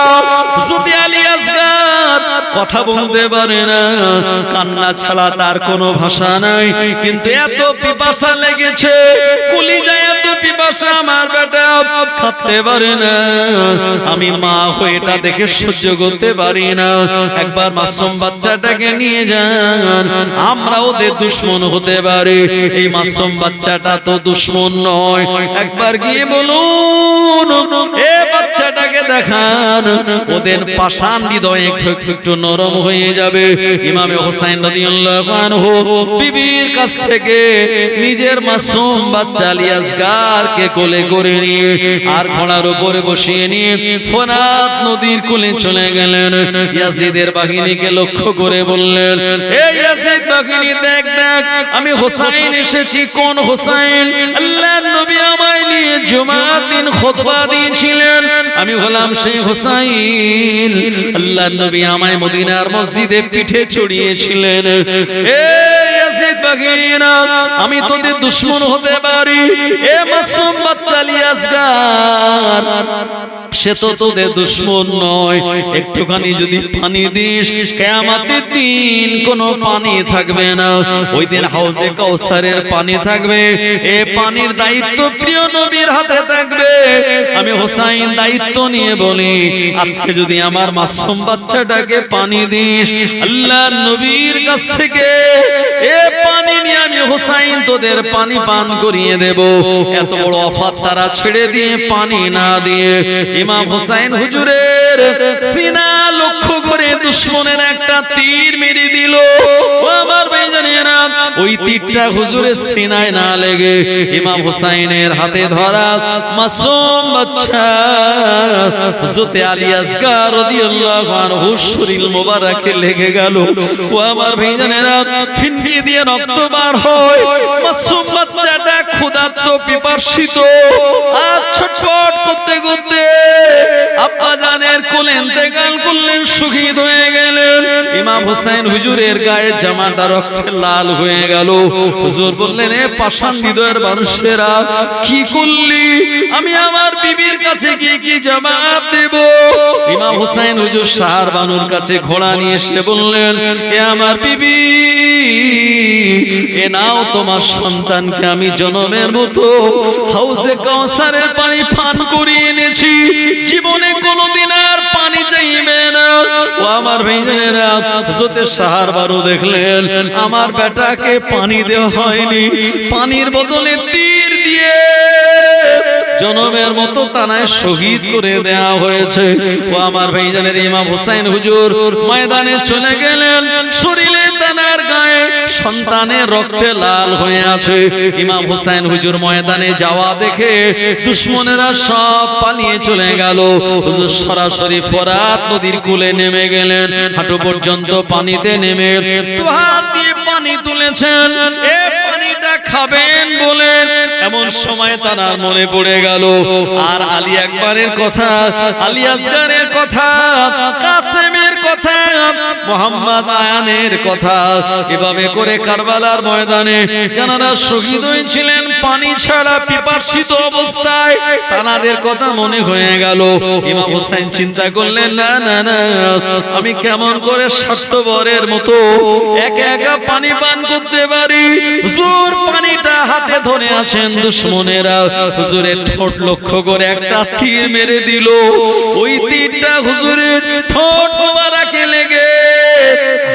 হযরতে আলী আসগার কথা বলতে পারে না, কান্না ছাড়া তার কোনো ভাষা নাই, কিন্তু এত পিপাসা লেগেছে, কলিজায় এত পিপাসা, আমার বেটা খাতে পারে না। আমি মা হয়ে এটা দেখে সহ্য করতে পারি না, একবার মাসুম বাচ্চাটাকে নিয়ে যান, আমরা ওদের দুশমন হতে পারি। এই মাসুম বাচ্চাটা তো দুশমন নয়, একবার গিয়ে বলুন এ বাচ্চাটাকে দেখান, ওদের পাষাণ হৃদয় একটু নরম হয়ে যাবে। ইমামে হোসেন রাদিয়াল্লাহু আনহু বিবির কাছ থেকে নিজের মাসুম বাচ্চা আলী আসগারকে কোলে করে নিয়ে আর ঘোড়ার উপরে বসিয়ে নিয়ে ফোরাত নদীর কোলে চলে গেলেন। ইয়াজিদের বাহিনীকে লক্ষ্য করে বললেন, এই ইয়াজিদ বাহিনী, দেখ দেখ, আমি হোসেন এসেছি। কোন হোসেন? আল্লাহর নবী আমায় নিয়ে জুমার দিন খুতবা দিয়েছিলেন, আমি হলাম সেই হোসেন। আল্লাহর নবী আমায় মদিনার মসজিদে পিঠে চড়িয়েছিলেন। এই ইয়াজিদ বাহিনীরা, আমি তোদের দুশমন হতে পারি, এ মাসুম বাচ্চা আলী আসগার সে তো তোদের দুশমন নয়। একটুখানি যদি পানি দিস, কিয়ামতের দিন কোনো পানি থাকবে না, ওই দিন হাউজে কাউসারের পানি থাকবে, এ পানির দায়িত্ব প্রিয় নবীর হাতে থাকবে। আমি হোসেন দায়িত্ব নিয়ে বলি, আজকে যদি আমার মাসুম বাচ্চাটাকে পানি দিস, আল্লাহর নবীর কাছ থেকে এ পানি নিয়ে আমি হোসেন তোদের পানি পান করিয়ে দেব। এত বড় অফার তারা ছেড়ে দিয়ে পানি না দিয়ে ইমাম হোসেন হুজুরের সিনা লক্ষ্য করে দুশমনের একটা তীর মেরে দিল। ও আমার ভাইজানেরা, ওই তীরটা হুজুরের সিনায় না লেগে ইমাম হোসেনের হাতে ধরা মাসুম বাচ্চা হযরত আলী আসগার রাদিয়াল্লাহু আনহু শরীর মোবারকে লেগে গেল। ও আমার ভাইজানেরা, ফিনকি দিয়ে রক্ত বার হয়। মাসুম বাচ্চাটা ক্ষুধার্ত পিপাসিত আর ছটফট করতে করতে আব্বা জানের কোলে ইন্তেকাল করলেন, শহীদ হয়ে গেলেন। ইমাম হোসেন হুজুরের গায়ের জামাটা রক্তে লাল হয়ে গেল। হুজুর বললেন, এ পাষাণ হৃদয়ের মানুষেরা, কি করলি? আমি আমার বিবির কাছে গিয়ে কি জবাব দেব? ইমাম হোসেন হুজুর শাহর বানুর কাছে ঘোড়া নিয়ে এসে বললেন, এ আমার বিবি, এ নাও তোমার সন্তানকে আমি জনমের মতো হাউজে কাউসারের পানি পান করিয়ে এনেছি, জীবনে কোনোদিন আর পানি চাইবে না। ও আমার ভাইজানেরা, হযরত শাহর বানু দেখলেন আমার বেটাকে পানি দেওয়া হয়নি, পানির বদলে তীর দিয়ে জনমের মতো তানায় শহীদ করে দেয়া হয়েছে। ও আমার ভাইজানের, ইমাম হোসেন হুজুর ময়দানে চলে গেলেন, শরীরে তানার গায়ে সন্তানের রক্তে লাল হয়ে আছে। ইমাম হোসেন হুজুর ময়দানে যাওয়া দেখে দুশমনেরা সব পালিয়ে চলে গেল। হুজুর সরাসরি ফোরাত নদীর কূলে নেমে গেলেন, হাঁটু পর্যন্ত পানিতে নেমে দু হাত দিয়ে পানি তুলেছেন, এ পানিটা খাবেন বলে। এমন সময় তার মনে পড়ে গেল আর আলী আকবরের কথা, আলী আসগারের কথা, কাসেমের কথা, মোহাম্মদ আয়ানের কথা। এভাবে করে কারবালার ময়দানে যারা শহীদ হয়েছিলেন পানি ছাড়া পিপাসিত অবস্থায়, তাদের কথা মনে হয়ে গেল। ইমাম হোসেন চিন্তা করলেন, না না না, আমি কেমন করে স্বার্থপরের মতো একা একা পানি পান করতে পারি? হুজুর পানিটা হাতে ধরে আছেন দুশমনেরা। হুজুরের ঠোঁট লক্ষ্য করে একটা তীর মেরে দিল। ওই তীরটা হুজুরের ঠোঁট মোবারকে লেগে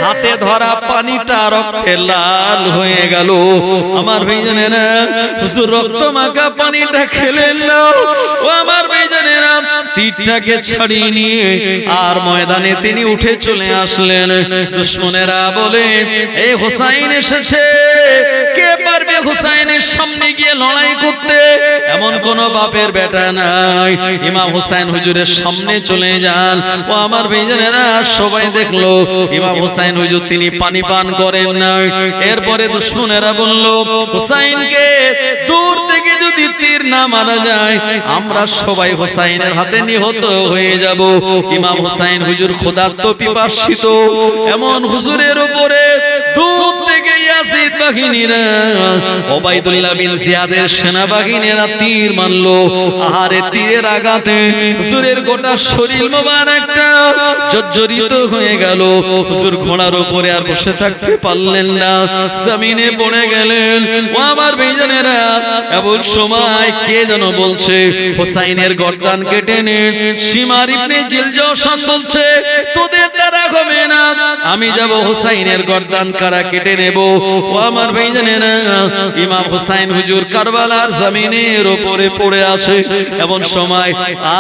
হাতে ধরা পানিটা রক্তে লাল হয়ে গেল। আমার ভাইজানেরা, হুজুর রক্ত মাখা পানিটা খেলেন না। ও আমার ভাইজানেরা, তীরটাকে ছাড়িয়ে নিয়ে আর ময়দানে তিনি উঠে চলে আসলেন। দুশমনেরা বলে, এই হোসেন এসেছে, কে পারবে হোসেনের সামনে গিয়ে লড়াই করতে? এমন কোন বাপের বেটা নাই। ইমাম হোসেন হুজুরের সামনে চলে যান। ও আমার ভাইজানেরা, সবাই দেখলো ইমাম হোসেন হুজুর তিনি পানি পান করেন না। এরপরে দুশমনেরা বলল, হোসেনকে দূর থেকে যদি তীর না মারা যায়, আমরা সবাই হোসেনের হাতে নিহত হয়ে যাব। ইমাম হোসেন হুজুর ক্ষুধার্ত পিপাসিত, এমন হুজুরের উপরে দূর থেকে ইয়াজিদ বাহিনীরা, ওবাইদুল্লাহ বিন জিয়াদের সেনাবাহিনীরা তীর মারলো। আহারে, তীরের আঘাতে হুজুরের গোটা শরীর মোবারকটা জর্জরিত হয়ে গেল। হুজুর ঘোড়ার উপরে আর বসে থাকতে পারলেন না, জমিনে পড়ে গেলেন। ও আমার ভাইজানেরা, এমন সময় কে যেন বলছে, হোসেনের গর্দান কেটে নে। শিমার ইবনে জিলজশান বলছে, তোদের দ্বারা হবে না, আমি যাব হোসেনের গর্দান কারা কেটে নেব। ও আমার ভাইজানেরা, ইমাম হুসাইন হুজুর কারবালার জমিনের উপরে পড়ে আছে এমন সময়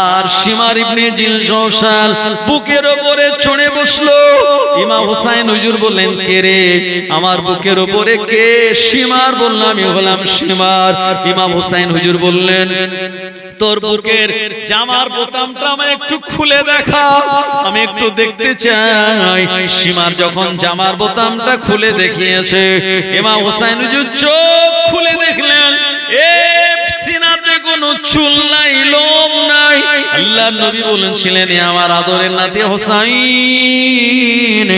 আর শিমার ইবনে জিলজশান বুকের উপরে চড়ে বসলো। ইমাম হুসাইন হুজুর বললেন, কে রে আমার বুকের উপরে কে? শিমার বললাম, আমি হলাম শিমার। ইমাম হুসাইন হুজুর বললেন, তোর বুকের জামার বোতামটা আমায় একটু খুলে দেখা, আমি একটু দেখতে চাই। শিমার যখন জামার বোতামটা খুলে দেখিয়েছে, ইমাম হুসাইন হুজুর চোখ খুলে দেখলেন সিনাতে কোনো চুল নাই, লোম নাই। আল্লাহর নবী বলেছিলেন, আমার আদরের নাতি হুসাইন,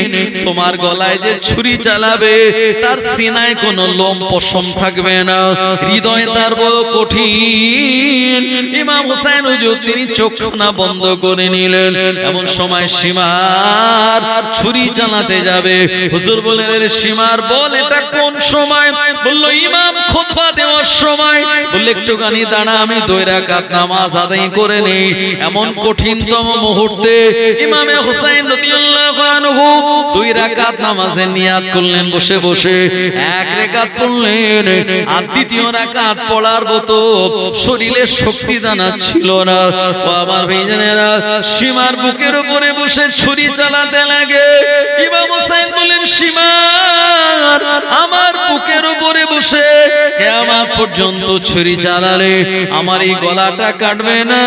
তোমার গলায় যে ছুরি চালাবে তার সিনায় কোনো লোম পশম থাকবে না, হৃদয় তার বড় কঠিন। ইমাম হুসাইন হুজুর তিনি চোখখানা বন্ধ করে নিলেন। এমন সময় শিমার ছুরি চালাতে যাবে। হুজুর বললেন, রে শিমার বল এটা কোন সময়? বলল, ইমাম খুতবা দেওয়ার সময়। বললে, একটুখানি দাঁড়া, আমি 2 রাকাত নামাজ আদায় করে নেই। এমন কঠিনতম মুহূর্তে ইমামে হুসাইন রাদিয়াল্লাহু আনহু 2 রাকাত নামাজের নিয়াত করলেন বসে বসে। 1 রাকাত পড়লেন, আর 2য় রাকাত পড়ার মতো শরীরে শক্তি দানা ছিল না। ও আমার ভাইজানেরা, সীমার বুকের উপরে বসে ছুরি চালাতে লাগে। ইমাম হুসাইন বলেন, সীমার আমার বুকের উপরে বসে কিয়ামত পর্যন্ত ছুরি চালালে আমার এই গলাটা কাটবে না,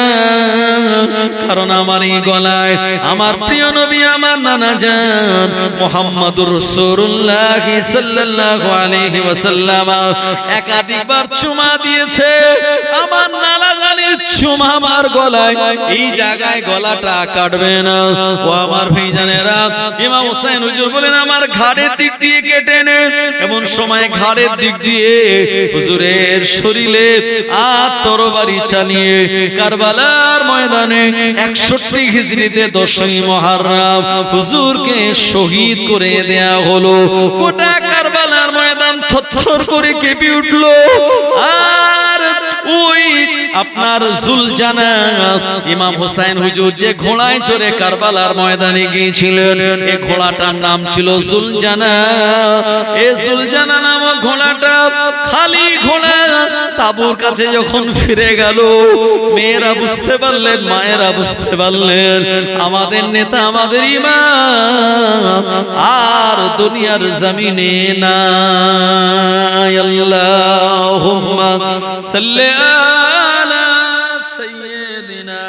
কারণ আমার এই গলায় আমার প্রিয় নবী আমার নানা জান মুহাম্মদুর রাসূলুল্লাহ সাল্লাল্লাহু আলাইহি ওয়াসাল্লাম একাধিকবার চুমা দিয়েছে। আমার নানা জানের চুমা আমার গলায়, এই জায়গায় গলাটা কাটবে না। ও আমার ভাইজানেরা, ইমাম হুসাইন হুজুর বলেন, আমার ঘাড়ের দিক দিয়ে কেটে নে। এমন সময় ঘাড়ের দিক দিয়ে হুজুরের শরীরে আর তরবারি চালিয়ে কারবালার ময়দানে 61 হিজরিতে 10ই মুহররম হুজুরকে শহীদ করে দেয়া হলো। গোটা কারবালার ময়দান থরথর করে কেঁপে উঠলো। আর ওই আপনার জুলজানা ইমাম হুসাইন হুজুর যে ঘোড়ায় চড়ে কারবালার ময়দানে গিয়েছিলেন, এই ঘোড়াটার নাম ছিল জুলজানা। এই জুলজানা নামক ঘোড়াটা খালি ঘোড়া। তাবুর কাছে যখন ফিরে গেল, মেয়েরা বুঝতে পারলেন, মায়েরা বুঝতে পারলেন, আমাদের নেতা, আমাদের ইমাম আর দুনিয়ার জমিনে নাই। আল্লাহুম্মা সাল্লি আলা সাইয়্যিদিনা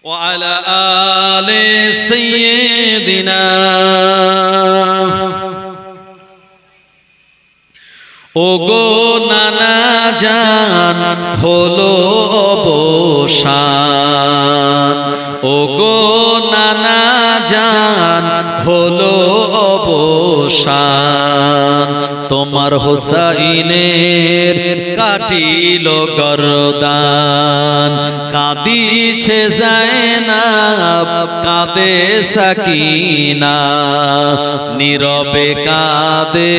ওয়া আলা আলি সাইয়্যিদিনা। ওগো নানা জান হলো অবসান, ওগো নানা জান হলো অবসান, তোমার হুসাইনের কাটিল গরদান। কাঁদিছে যায়নাব, কাঁদে সাকিনা, নীরবে কাঁদে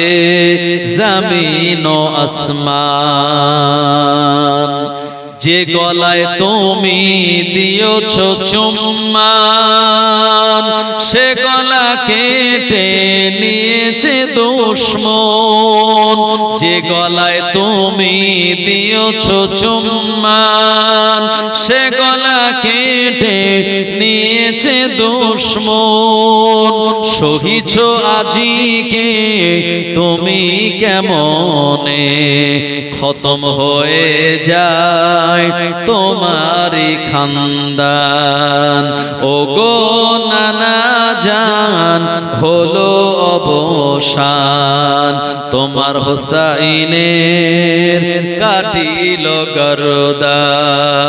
জমিন ও আসমান। যে গলায় তুমি দিয়েছ চুম্মান, সে গলা কেটে নিয়েছে দুশমন। যে গলায় তুমি দিয়েছ চুম্মান, সে গলা কেটে নিয়েছে দুশমন। সহিছ আজিকে তুমি কেমনে, খতম হয়ে যায় তোমারি খানদান। ওগো নানা জান হলো অবসান, তোমার হুসাইনের কাটিল গরদান।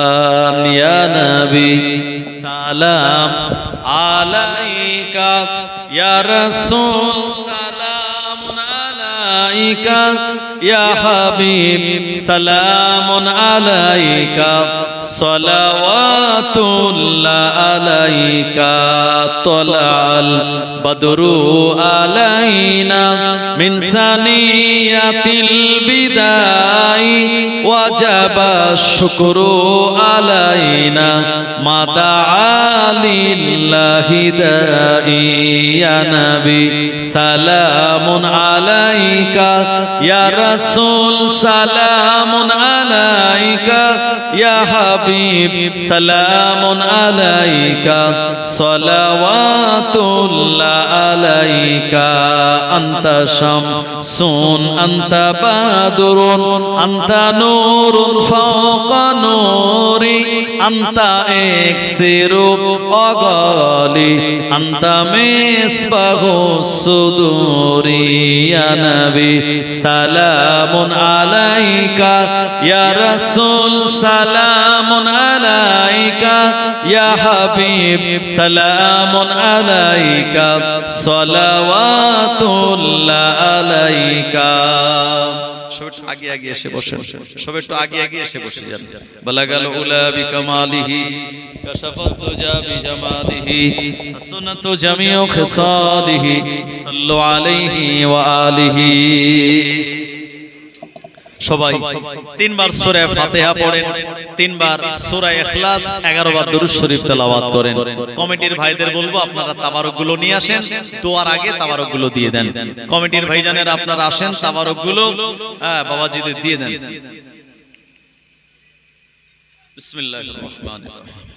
ইয়া নবী সালাম আলাইকা, ইয়া রাসূল সালাম আলাইকা, ইয়া হাবিব সালামুন আলাইকা, সালাওয়াতুল্লাহ আলাইকা তালাল বদরু আলাইনা মিন সানিয়াতিল বিদাই ওয়াজাবা শুকরু আলাইনা মাদা লিল্লাহি দাই ইয়া নবী সালামুন আলাইকা ইয়া রাসূল সালামুন আলাইকা ইয়া হাবিব সালামুন আলাইকা সালাওয়াতুল্লাহ আলাইকা আনতা শামসুন আনতা বাদরুন আনতা নূরুন ফাওকা নূরি আনতা ইকসিরু অগলি আনতা মিসবাহু সুদুরি ইয়া নবী সালামুন আলাইকা ইয়া রাসূল সালামুন আলাইকা ইয়া হাবিব সালামুন আলাইকা সালাওয়াতুল্লাহ আলাইকা। সব একটু আগে আগে এসে বসেন, সব একটু আগে আগে এসে বসে যান। বালাগাল উলা বিকামালিহি কাশাফাত দুজা বিজামালিহি হাসনাতু জামিউ খিসালিহি সাল্লু আলাইহি ওয়া আলিহি। সবাই তিনবার সূরা ফাতিহা পড়েন, তিনবার সূরা ইখলাস, 11 বার দুরূদ শরীফ তেলাওয়াত করেন। কমিটির ভাইদের বলবো আপনারা তাবারুকগুলো নিয়ে আসেন, দোয়ার আগে তাবারুকগুলো দিয়ে দেন। কমিটির ভাইজানেরা আপনারা আসেন, তাবারুকগুলো বাবাজিদের দিয়ে দেন। বিসমিল্লাহির রহমানির রহিম।